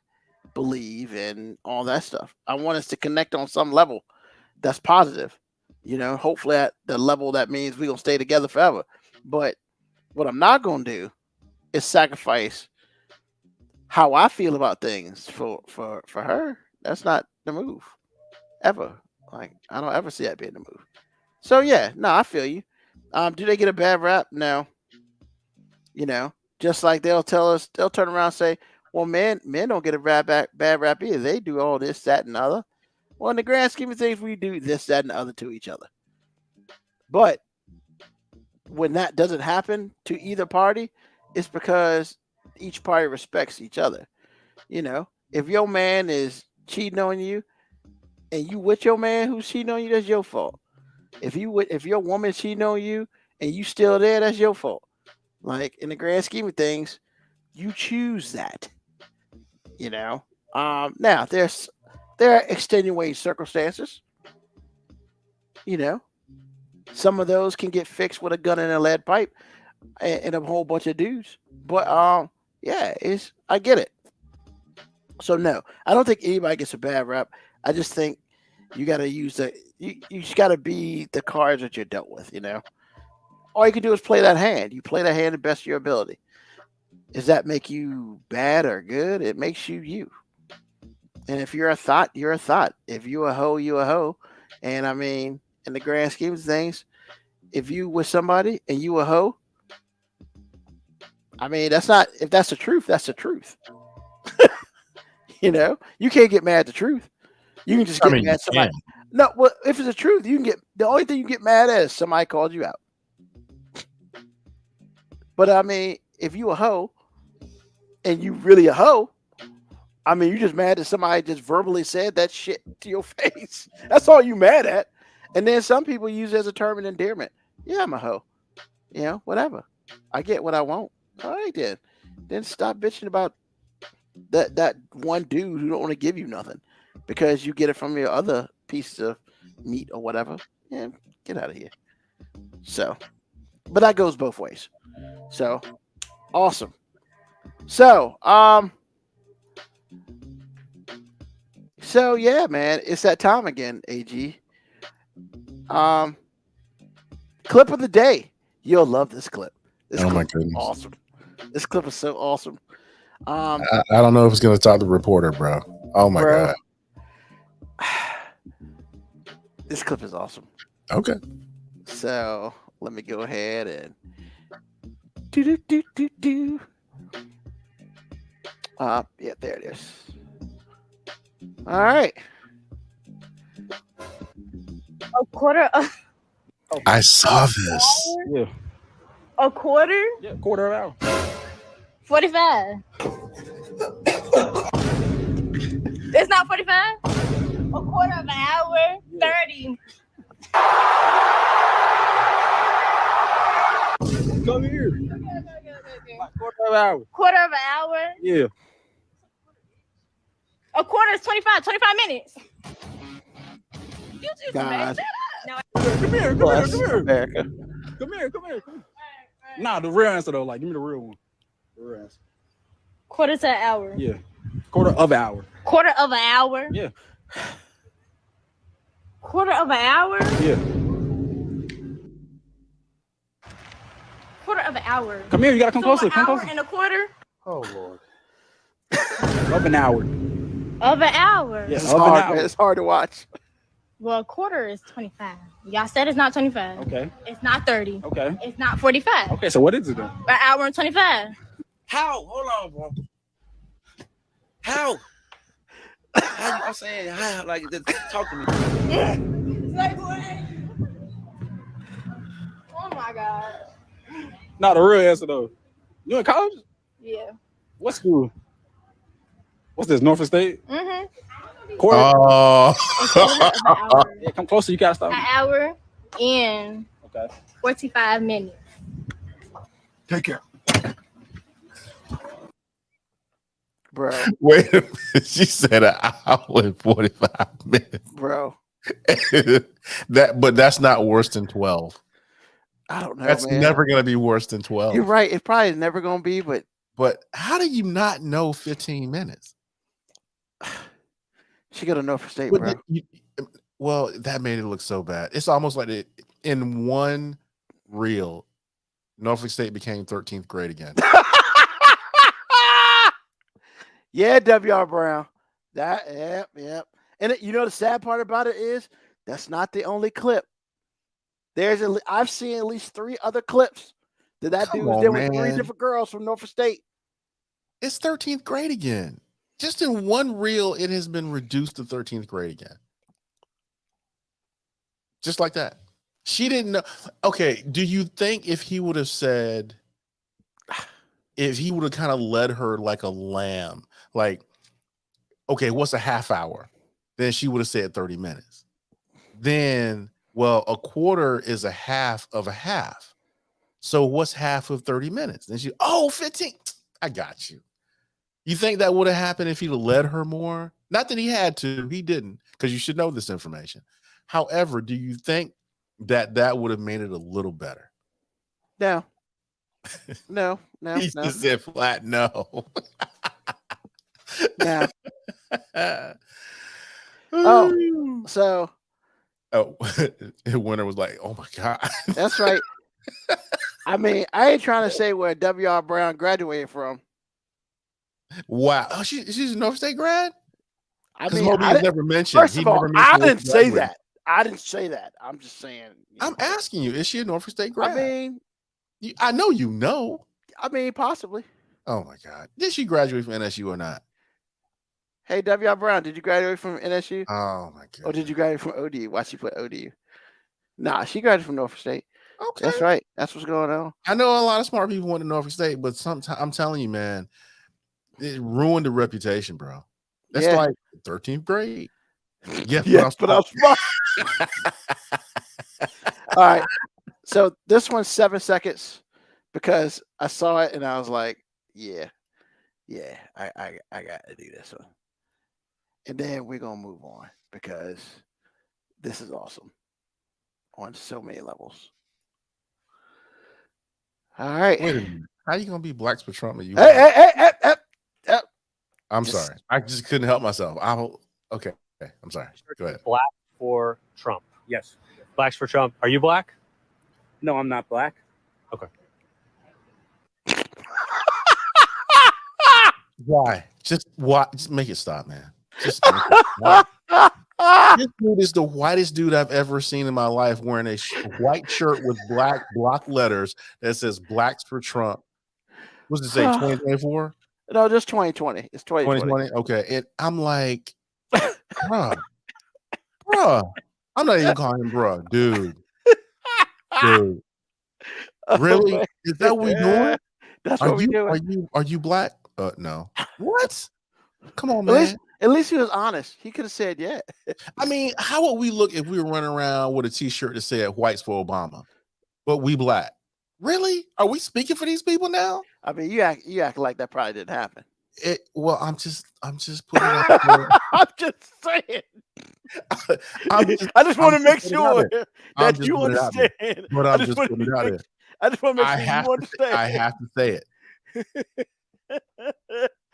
[SPEAKER 4] believe and all that stuff. I want us to connect on some level that's positive. Hopefully at the level that means we're gonna stay together forever. But what I'm not gonna do is sacrifice how I feel about things for her. That's not the move. Ever. Like, I don't ever see that being the move. So yeah, no, I feel you. Do they get a bad rap? No. Just like they'll turn around and say, well, men don't get a bad rap either. They do all this, that, and other. Well, in the grand scheme of things, we do this, that, and the other to each other. But when that doesn't happen to either party, it's because each party respects each other. If your man is cheating on you and you with your man who's cheating on you, that's your fault. If your woman's cheating on you and you still there, that's your fault. Like, in the grand scheme of things, you choose that. Now there are extenuating circumstances. Some of those can get fixed with a gun and a lead pipe and a whole bunch of dudes. But yeah, I get it. So no, I don't think anybody gets a bad rap. I just think you got to use you just got to be the cards that you're dealt with. All you can do is play that hand. You play that hand to best of your ability. Does that make you bad or good? It makes you you. And if you're a thought, you're a thought. If you a hoe, you a hoe. And I mean, in the grand scheme of things, if you with somebody and you a hoe, I mean, if that's the truth, that's the truth. You can't get mad at the truth. You can just get mad at somebody. No, well, if it's the truth, the only thing you get mad at is somebody called you out. But I mean, if you a hoe and you really a hoe, I mean, you just mad that somebody just verbally said that shit to your face. That's all you mad at. And then some people use it as a term of endearment. Yeah, I'm a hoe. Whatever. I get what I want. All right, then. Then stop bitching about that one dude who don't want to give you nothing because you get it from your other piece of meat or whatever. Yeah, get out of here. So, but that goes both ways. So, awesome. So, So yeah, man, it's that time again, AG. Clip of the day. You'll love this clip. This
[SPEAKER 1] Oh my
[SPEAKER 4] clip is
[SPEAKER 1] goodness.
[SPEAKER 4] awesome. This clip is so awesome.
[SPEAKER 1] I don't know if it's gonna top the reporter, bro. Oh my
[SPEAKER 4] Bro.
[SPEAKER 1] god.
[SPEAKER 4] This clip is awesome.
[SPEAKER 1] Okay.
[SPEAKER 4] So let me go ahead and do. Yeah, there it is. All right.
[SPEAKER 5] A quarter of
[SPEAKER 1] I saw this.
[SPEAKER 6] Yeah.
[SPEAKER 5] a quarter?
[SPEAKER 6] Yeah. Quarter of an hour.
[SPEAKER 5] 45. It's not 45? A quarter of an hour? 30.
[SPEAKER 6] Come here. Like quarter of an hour.
[SPEAKER 5] Quarter of an hour?
[SPEAKER 6] Yeah.
[SPEAKER 5] A quarter is 25 minutes. You just
[SPEAKER 4] God.
[SPEAKER 5] messed it up.
[SPEAKER 6] Come here.
[SPEAKER 4] Bless
[SPEAKER 6] Come here.
[SPEAKER 4] America.
[SPEAKER 6] Come here. Nah, the real answer though. Like, give me the real one. The real answer.
[SPEAKER 5] Quarter to an hour.
[SPEAKER 6] Yeah. Quarter of an hour.
[SPEAKER 5] Quarter of an hour?
[SPEAKER 6] Yeah.
[SPEAKER 5] Quarter of an hour?
[SPEAKER 6] Yeah.
[SPEAKER 5] Quarter of an hour.
[SPEAKER 6] Come here. You gotta come
[SPEAKER 5] So
[SPEAKER 6] closer.
[SPEAKER 5] an
[SPEAKER 6] Come
[SPEAKER 5] hour
[SPEAKER 6] closer.
[SPEAKER 5] and a quarter
[SPEAKER 1] Oh Lord.
[SPEAKER 6] Of an hour.
[SPEAKER 5] of an hour.
[SPEAKER 6] Yeah.
[SPEAKER 4] It's
[SPEAKER 6] Of an
[SPEAKER 4] hard,
[SPEAKER 6] hour.
[SPEAKER 4] man. It's hard to watch.
[SPEAKER 5] Well, a quarter is 25. Y'all said it's not 25.
[SPEAKER 6] Okay.
[SPEAKER 5] It's not 30.
[SPEAKER 6] Okay.
[SPEAKER 5] It's not 45.
[SPEAKER 6] Okay. So what is it then?
[SPEAKER 5] An hour and 25.
[SPEAKER 7] How? Hold on, bro. How? How you, I'm saying how? Like, just talk to me.
[SPEAKER 5] Like what? Oh my God.
[SPEAKER 6] Nah, the real answer though. You in college?
[SPEAKER 5] Yeah.
[SPEAKER 6] What school? What's this? Norfolk State?
[SPEAKER 5] Mm-hmm.
[SPEAKER 6] Quarter.
[SPEAKER 1] Oh.
[SPEAKER 5] A quarter of an hour.
[SPEAKER 6] Yeah. Come closer. You gotta stop.
[SPEAKER 5] An hour and
[SPEAKER 6] Okay.
[SPEAKER 5] 45 minutes.
[SPEAKER 6] Take care.
[SPEAKER 4] Bro.
[SPEAKER 1] Wait a minute. She said an hour and 45 minutes.
[SPEAKER 4] Bro.
[SPEAKER 1] But that's not worse than 12.
[SPEAKER 4] I don't know.
[SPEAKER 1] That's
[SPEAKER 4] man.
[SPEAKER 1] never gonna be worse than 12.
[SPEAKER 4] You're right. It's probably never gonna be, but
[SPEAKER 1] How do you not know 15 minutes?
[SPEAKER 4] she got to know for state,
[SPEAKER 1] But
[SPEAKER 4] bro.
[SPEAKER 1] well, that made it look so bad. It's almost like in one reel, Norfolk State became 13th grade again.
[SPEAKER 4] Yeah, W.R. Brown. Yep. And you know the sad part about it is that's not the only clip. I've seen at least 3 other clips that
[SPEAKER 1] Come
[SPEAKER 4] dude was
[SPEAKER 1] on,
[SPEAKER 4] there with 3
[SPEAKER 1] man.
[SPEAKER 4] different girls from Norfolk State.
[SPEAKER 1] It's 13th grade again. Just in one reel, it has been reduced to 13th grade again. Just like that. She didn't know. Okay, do you think if he would have said, if he would have kind of led her like a lamb, like, okay, what's a half hour? Then she would have said 30 minutes. Then, well, a quarter is a half of a half. So what's half of 30 minutes? Then 15. I got you. You think that would have happened if he'd have led her more? Not that he had to, he didn't, because you should know this information. However, do you think that would have made it a little better?
[SPEAKER 4] No.
[SPEAKER 1] He just said flat no.
[SPEAKER 4] No. Oh, so
[SPEAKER 1] Winter was like, oh my God.
[SPEAKER 4] that's right. I mean, I ain't trying to say where W.R. Brown graduated from.
[SPEAKER 1] Wow. Oh, she's a North State grad?
[SPEAKER 4] I
[SPEAKER 1] Because
[SPEAKER 4] mean,
[SPEAKER 1] Moby's never mentioned.
[SPEAKER 4] first of all, I didn't say
[SPEAKER 1] graduated.
[SPEAKER 4] that. I didn't say that. I'm just saying.
[SPEAKER 1] I'm asking you, is she a Norfolk State grad?
[SPEAKER 4] I
[SPEAKER 1] I know you know.
[SPEAKER 4] possibly.
[SPEAKER 1] Oh my God. Did she graduate from NSU or not?
[SPEAKER 4] Hey, W.R. Brown, did you graduate from NSU?
[SPEAKER 1] Oh my God.
[SPEAKER 4] Or did you graduate from ODU? Why'd she put ODU? Nah, she graduated from Norfolk State.
[SPEAKER 1] Okay.
[SPEAKER 4] That's right. That's what's going on.
[SPEAKER 1] I know a lot of smart people went to Norfolk State, but sometimes I'm telling you, man, it ruined the reputation, bro. That's
[SPEAKER 4] Yeah.
[SPEAKER 1] like 13th grade. Yeah,
[SPEAKER 4] But I'm smart. All right. So this one's 7 seconds because I saw it and I was like, yeah, I got to do this one. And then we're going to move on because this is awesome on so many levels. All right.
[SPEAKER 1] Wait a minute. How you gonna be blacks for Trump?
[SPEAKER 4] Hey.
[SPEAKER 1] I'm
[SPEAKER 4] Just-
[SPEAKER 1] sorry. I just couldn't help myself. Okay. I'm sorry. Go ahead.
[SPEAKER 8] Black for Trump. Yes. Blacks for Trump. Are you black?
[SPEAKER 6] No, I'm not black.
[SPEAKER 8] Okay.
[SPEAKER 1] Why? Just why? Just make it stop, man. Just make it stop. This dude is the whitest dude I've ever seen in my life, wearing a white shirt with black block letters that says "Blacks for Trump." What's it say? 2024?
[SPEAKER 4] No, just 2020. It's 2020.
[SPEAKER 1] 2020. Okay. I'm like, bruh. I'm not even calling him bruh, dude. Dude. Really?
[SPEAKER 4] Oh,
[SPEAKER 1] Is that what we doing?
[SPEAKER 4] That's what we doing.
[SPEAKER 1] Are you black? No. What? Come on, man.
[SPEAKER 4] At least he was honest. He could have said yeah.
[SPEAKER 1] I mean, how would we look if we were running around with a t-shirt that said "Whites for Obama," but we black? Really? Are we speaking for these people now?
[SPEAKER 4] I mean, you act like that probably didn't happen.
[SPEAKER 1] Well, I'm just putting it out there.
[SPEAKER 4] I'm just saying.
[SPEAKER 1] I
[SPEAKER 4] just want to make sure that you understand.
[SPEAKER 1] But I'm just putting it out there.
[SPEAKER 4] I just want to make sure you understand.
[SPEAKER 1] I have to say it.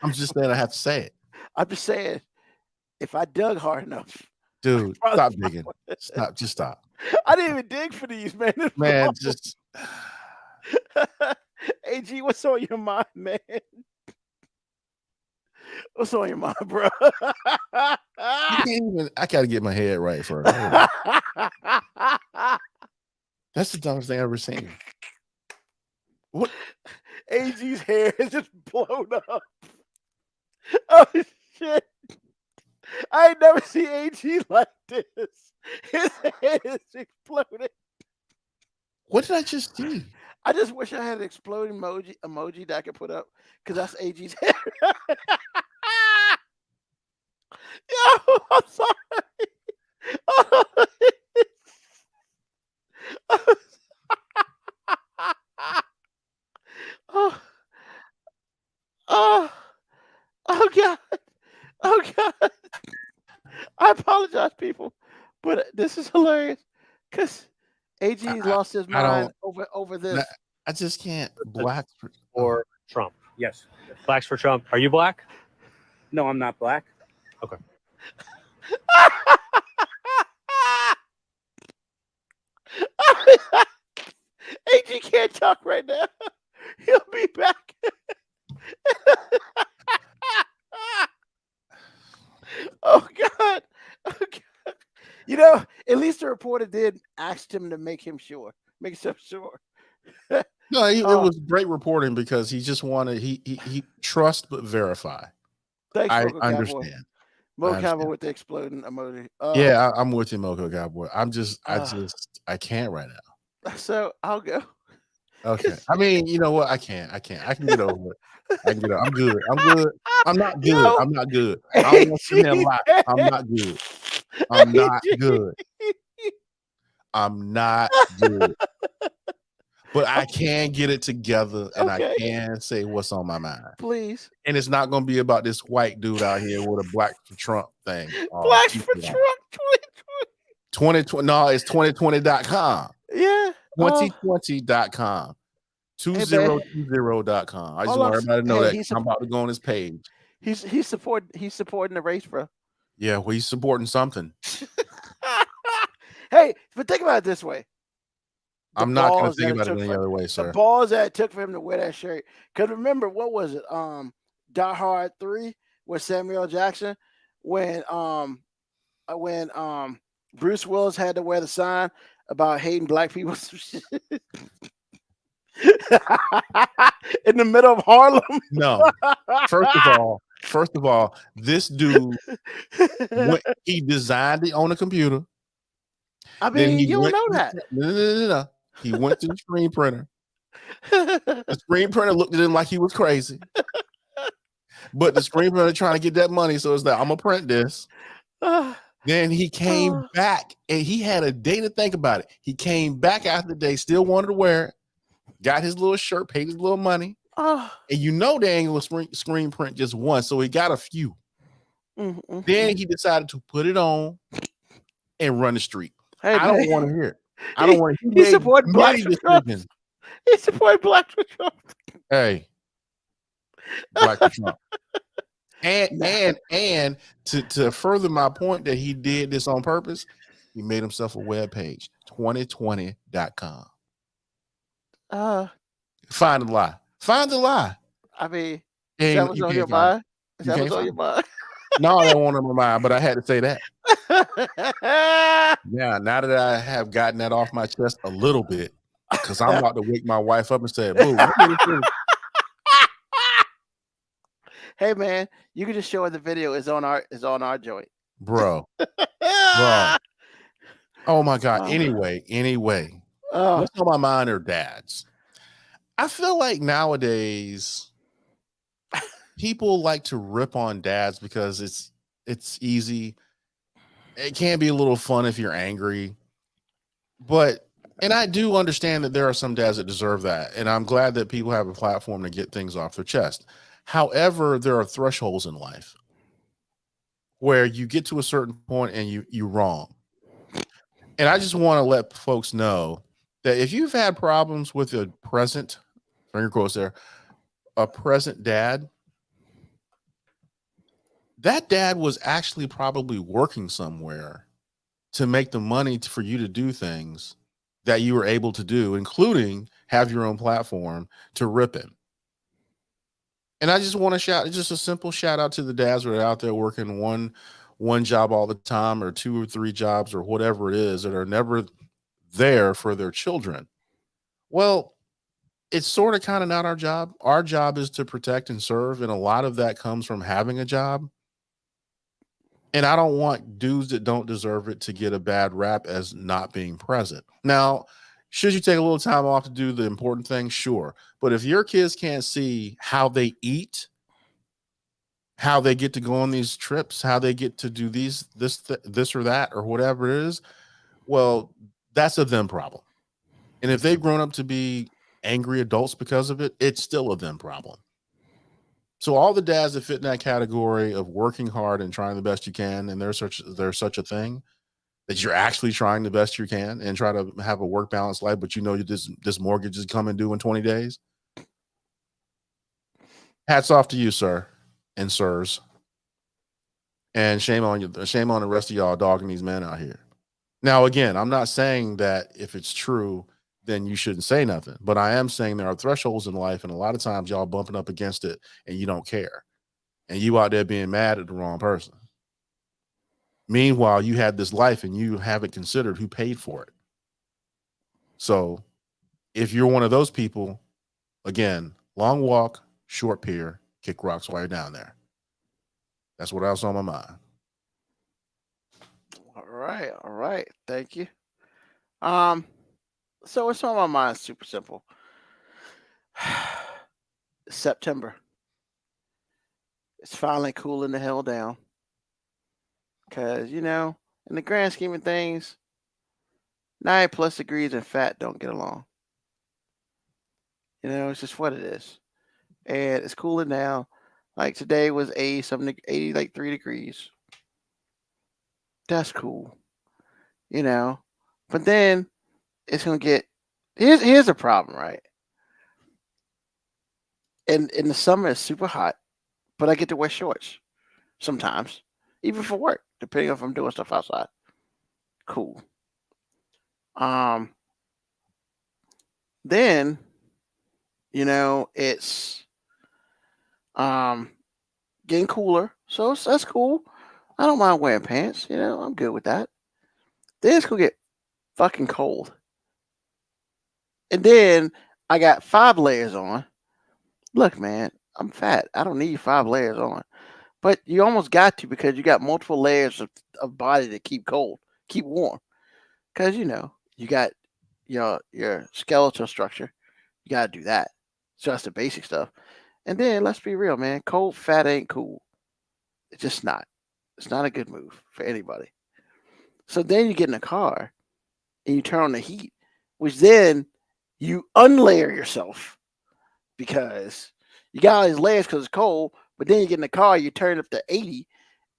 [SPEAKER 1] I'm just saying I have to say it.
[SPEAKER 4] I'm just saying, if I dug hard enough,
[SPEAKER 1] dude, stop digging. Just stop.
[SPEAKER 4] I didn't even dig for these, man.
[SPEAKER 1] Man, just
[SPEAKER 4] AG, what's on your mind, man? What's on your mind, bro?
[SPEAKER 1] I gotta get my head right first. That's the dumbest thing I've ever seen. What?
[SPEAKER 4] AG's hair is just blown up. Oh shit! I ain't never seen AG like this. His head is exploding.
[SPEAKER 1] What did I just see?
[SPEAKER 4] I just wish I had an exploding emoji that I could put up, because that's AG's hair. Yo, I'm sorry. Oh God. Oh God. I apologize, people, but this is hilarious because AG's lost his mind over this.
[SPEAKER 1] I just can't. Blacks
[SPEAKER 8] for Trump. Yes. Blacks for Trump. Are you black?
[SPEAKER 6] No, I'm not black.
[SPEAKER 8] Okay.
[SPEAKER 4] AG can't talk right now. He'll be back. Oh God. Oh God. You know, at least the reporter did ask him to make himself sure.
[SPEAKER 1] No, it was great reporting because he just wanted he trust but verify.
[SPEAKER 4] Thanks,
[SPEAKER 1] I
[SPEAKER 4] Moco
[SPEAKER 1] understand.
[SPEAKER 4] Cowboy. Moco Cowboy with the exploding emoji.
[SPEAKER 1] Yeah, I'm with you, Moco Cowboy. I can't right now.
[SPEAKER 4] So I'll go.
[SPEAKER 1] Okay. I mean, you know what? I can't. I can get over it. I can get over. I'm good. I'm not good.
[SPEAKER 4] Yo,
[SPEAKER 1] I'm not good. I don't want to a lot. I'm not good. I'm not good. I'm not good. But I can get it together and I can say what's on my mind.
[SPEAKER 4] Please.
[SPEAKER 1] And it's not going to be about this white dude out here with a Black for Trump thing.
[SPEAKER 4] Blacks for Trump
[SPEAKER 1] 2020. No, it's 2020.com.
[SPEAKER 4] Yeah.
[SPEAKER 1] 2020.com. 2020.com. I just want everybody to know that I'm about to go on his page.
[SPEAKER 4] He's supporting the race, bro.
[SPEAKER 1] Yeah, well, he's supporting something.
[SPEAKER 4] Hey, but think about it this way.
[SPEAKER 1] I'm not going to think about it any other way, sir.
[SPEAKER 4] The balls that it took for him to wear that shirt. Because remember, what was it? Die Hard 3 with Samuel Jackson when Bruce Willis had to wear the sign about hating black people in the middle of Harlem.
[SPEAKER 1] No. First of all, this dude he designed it on a computer.
[SPEAKER 4] I mean, you don't know that.
[SPEAKER 1] No. He went to the screen printer. The screen printer looked at him like he was crazy. But the screen printer trying to get that money, so it's like, I'm gonna print this. Then he came back and he had a day to think about it. He came back after the day, still wanted to wear it, got his little shirt, paid his little money. And you know they ain't gonna screen print just one, so he got a few. Then he decided to put it on and run the street.
[SPEAKER 4] Hey,
[SPEAKER 1] I don't want to hear it. I don't want to hear it.
[SPEAKER 4] He supported Black Trump. He supported Black Trump.
[SPEAKER 1] Hey, Black Trump. And to further my point that he did this on purpose, He made himself a web page, 2020.com. Find the lie. Find the lie.
[SPEAKER 4] I mean, is that
[SPEAKER 1] And
[SPEAKER 4] what's
[SPEAKER 1] you
[SPEAKER 4] on your
[SPEAKER 1] can't find it.
[SPEAKER 4] mind? Is
[SPEAKER 1] You
[SPEAKER 4] that
[SPEAKER 1] can't
[SPEAKER 4] what's on
[SPEAKER 1] find
[SPEAKER 4] your
[SPEAKER 1] it.
[SPEAKER 4] mind?
[SPEAKER 1] No, that wasn't on my mind, but I had to say that. Yeah, now that I have gotten that off my chest a little bit, because I'm about to wake my wife up and say, "Boo, what did it do?"
[SPEAKER 4] Hey man, you can just show her the video is on our joint.
[SPEAKER 1] bro, bro. Oh my god.
[SPEAKER 4] Oh.
[SPEAKER 1] Anyway,
[SPEAKER 4] Oh,
[SPEAKER 1] what's on my mind are dads. I feel like nowadays people like to rip on dads because it's easy. It can be a little fun if you're angry, but and I do understand that there are some dads that deserve that, and I'm glad that people have a platform to get things off their chest. However, there are thresholds in life where you get to a certain point and you wrong. And I just want to let folks know that if you've had problems with a present, finger quotes there, a present dad, that dad was actually probably working somewhere to make the money for you to do things that you were able to do, including have your own platform to rip him. And I just want to just a simple shout out to the dads that are out there working one job all the time, or 2 or 3 jobs, or whatever it is, that are never there for their children. Well, it's sort of kind of not our job. Our job is to protect and serve, and a lot of that comes from having a job. And I don't want dudes that don't deserve it to get a bad rap as not being present. Now, should you take a little time off to do the important things? Sure. But if your kids can't see how they eat, how they get to go on these trips, how they get to do this or that, or whatever it is, well, that's a them problem. And if they've grown up to be angry adults because of it, it's still a them problem. So all the dads that fit in that category of working hard and trying the best you can, and there's such a thing that you're actually trying the best you can and try to have a work balance life, but you know this mortgage is coming due in 20 days. Hats off to you, sir and sirs. And shame on you, shame on the rest of y'all dogging these men out here. Now, again, I'm not saying that if it's true, then you shouldn't say nothing. But I am saying there are thresholds in life, and a lot of times y'all bumping up against it and you don't care. And you out there being mad at the wrong person. Meanwhile, you had this life and you haven't considered who paid for it. So if you're one of those people, again, long walk, short pier, kick rocks while you're down there. That's what else on my mind.
[SPEAKER 4] all right. Thank you. So what's on my mind? Super simple. September. It's finally cooling the hell down. Cause in the grand scheme of things, 9+ degrees and fat don't get along. It's just what it is. And it's cooling down. Like today was 80 like 3 degrees. That's cool. But then it's gonna get here's the problem, right? And in the summer it's super hot, but I get to wear shorts sometimes, even for work, depending on if I'm doing stuff outside. Cool. Then it's getting cooler, so that's cool. I don't mind wearing pants. I'm good with that. Then it's gonna get fucking cold, and then I got 5 layers on. Look, man, I'm fat. I don't need 5 layers on, but you almost got to, because you got multiple layers of body to keep cold, keep warm. Because you got your skeletal structure. You got to do that. So that's the basic stuff. And then let's be real, man. Cold fat ain't cool. It's just not. It's not a good move for anybody. So then you get in a car and you turn on the heat, which then you unlayer yourself, because you got all these layers because it's cold. But then you get in the car, you turn up to 80,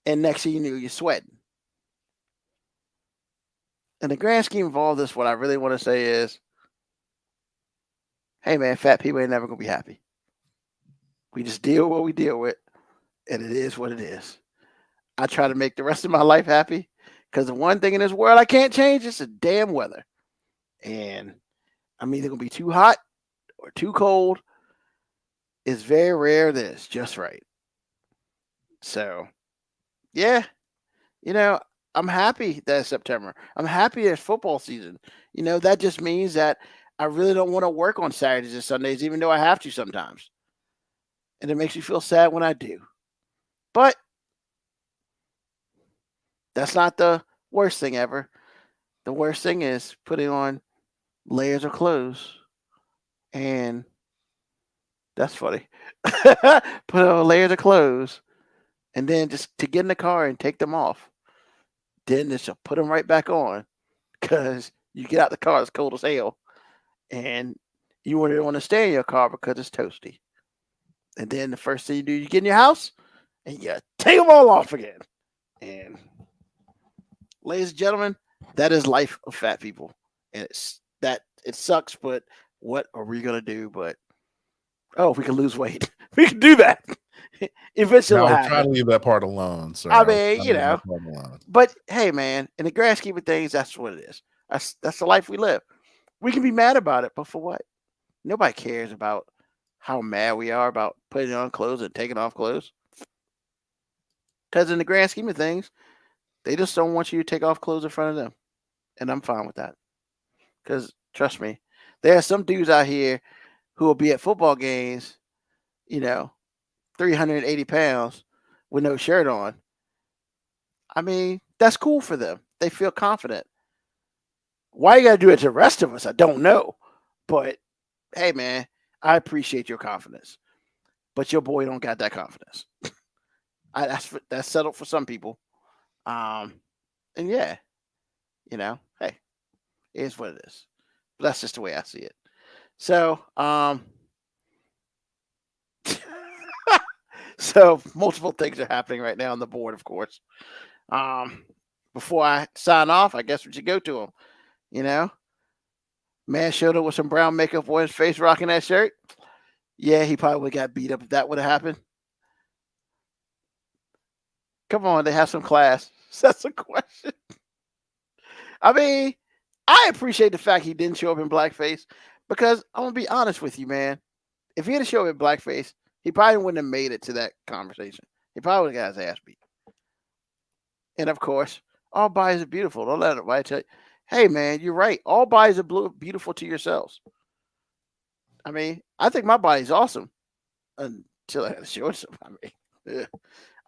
[SPEAKER 4] and next thing you know, you're sweating. In the grand scheme of all this, what I really want to say is, hey man, fat people ain't never gonna be happy. We just deal with what we deal with, and it is what it is. I try to make the rest of my life happy, Because the one thing in this world I can't change is the damn weather. And I'm either going to be too hot or too cold. It's very rare that it's just right. So, yeah, I'm happy that it's September. I'm happy it's football season. That just means that I really don't want to work on Saturdays and Sundays, even though I have to sometimes. And it makes me feel sad when I do. But that's not the worst thing ever. The worst thing is putting on layers of clothes. And that's funny. Put on layers of clothes. And then just to get in the car and take them off. Then just put them right back on. Because you get out the car, it's cold as hell. And you wouldn't want to stay in your car because it's toasty. And then the first thing you do, you get in your house and you take them all off again. And ladies and gentlemen, that is life of fat people. And it sucks, but what are we gonna do? But we can lose weight. We can do that. Eventually,
[SPEAKER 1] I'll try to leave that part alone, sir.
[SPEAKER 4] I mean, but hey, man, in the grand scheme of things, that's what it is. That's the life we live. We can be mad about it, but for what? Nobody cares about how mad we are about putting on clothes and taking off clothes. Because in the grand scheme of things, they just don't want you to take off clothes in front of them. And I'm fine with that. Because trust me, there are some dudes out here who will be at football games, 380 pounds with no shirt on. I mean, that's cool for them. They feel confident. Why you got to do it to the rest of us, I don't know. But, hey, man, I appreciate your confidence. But your boy don't got that confidence. That's settled for some people. And yeah, hey, it is what it is. But that's just the way I see it. So, so multiple things are happening right now on the board, of course. Before I sign off, I guess we should go to him. Man showed up with some brown makeup on his face, rocking that shirt. Yeah, he probably would have got beat up if that would have happened. Come on, they have some class. That's a question. I mean, I appreciate the fact he didn't show up in blackface because I'm going to be honest with you, man. If he had shown up in blackface, he probably wouldn't have made it to that conversation. He probably would have got his ass beat. And of course, all bodies are beautiful. Don't let anybody tell you, hey, man, you're right. All bodies are beautiful to yourselves. I mean, I think my body's awesome until I had to show it. I mean,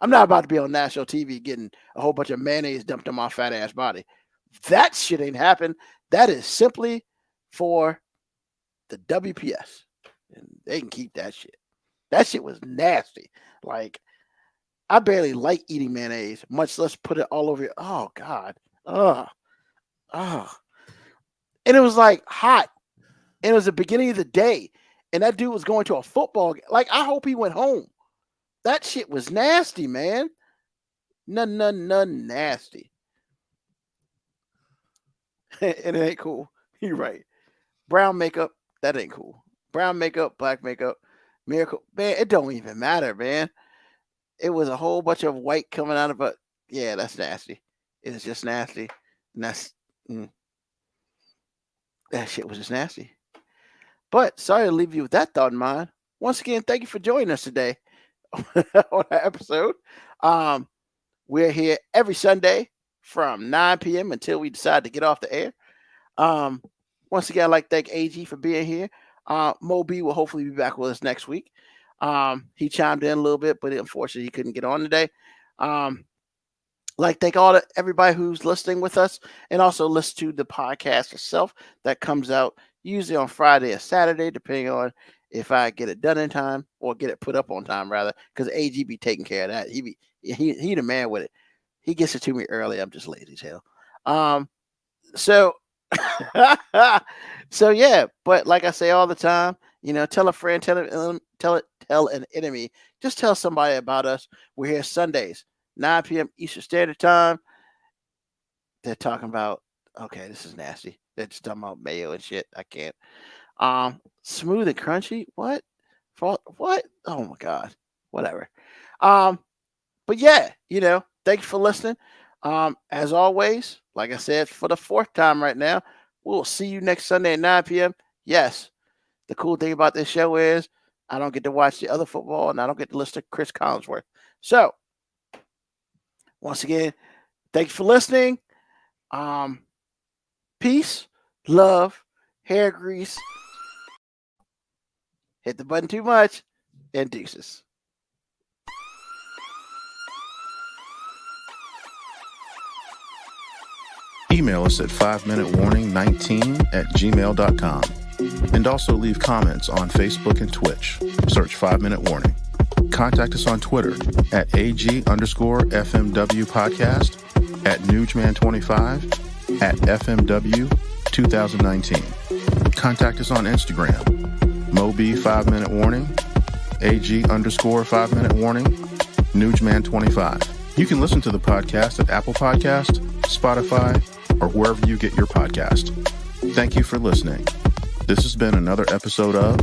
[SPEAKER 4] I'm not about to be on national TV getting a whole bunch of mayonnaise dumped on my fat ass body. That shit ain't happened. That is simply for the WPS. And they can keep that shit. That shit was nasty. Like, I barely like eating mayonnaise, much less put it all over you. Oh, God. And it was like hot. And it was the beginning of the day. And that dude was going to a football game. Like, I hope he went home. That shit was nasty, man. None nasty. And it ain't cool. You're right. Brown makeup, that ain't cool. Brown makeup, black makeup, miracle. Man, it don't even matter, man. It was a whole bunch of white coming out of it. Yeah, that's nasty. It's just nasty. And that shit was just nasty. But sorry to leave you with that thought in mind. Once again, thank you for joining us today on our episode. We're here every Sunday from 9 p.m. until we decide to get off the air. Once again, I'd like to thank AG for being here. Mo B will hopefully be back with us next week. He chimed in a little bit, but unfortunately he couldn't get on today. Like thank everybody who's listening with us and also listen to the podcast itself that comes out usually on Friday or Saturday, depending on if I get it done in time or get it put up on time rather, because AG be taking care of that. He the man with it. He gets it to me early. I'm just lazy as hell. So yeah, but like I say all the time, tell a friend, tell an enemy, just tell somebody about us. We're here Sundays, 9 p.m. Eastern Standard Time. They're talking about, okay, this is nasty. They're just talking about mayo and shit. I can't. Smooth and crunchy. What? What? Oh my God. Whatever. But yeah, thank you for listening. As always, like I said, for the 4th time right now, we'll see you next Sunday at 9 p.m. Yes, the cool thing about this show is I don't get to watch the other football and I don't get to listen to Chris Collinsworth. So, once again, thanks for listening. Peace, love, hair grease. Hit the button too much, and deuces.
[SPEAKER 1] Email us at 5minutewarning19@gmail.com. And also leave comments on Facebook and Twitch. Search 5 Minute Warning. Contact us on Twitter at AG_FMW podcast, at Nugman25, at FMW 2019. Contact us on Instagram, Moby 5 Minute Warning, AG_5 Minute Warning, Nugman25. You can listen to the podcast at Apple Podcast, Spotify, or wherever you get your podcast. Thank you for listening. This has been another episode of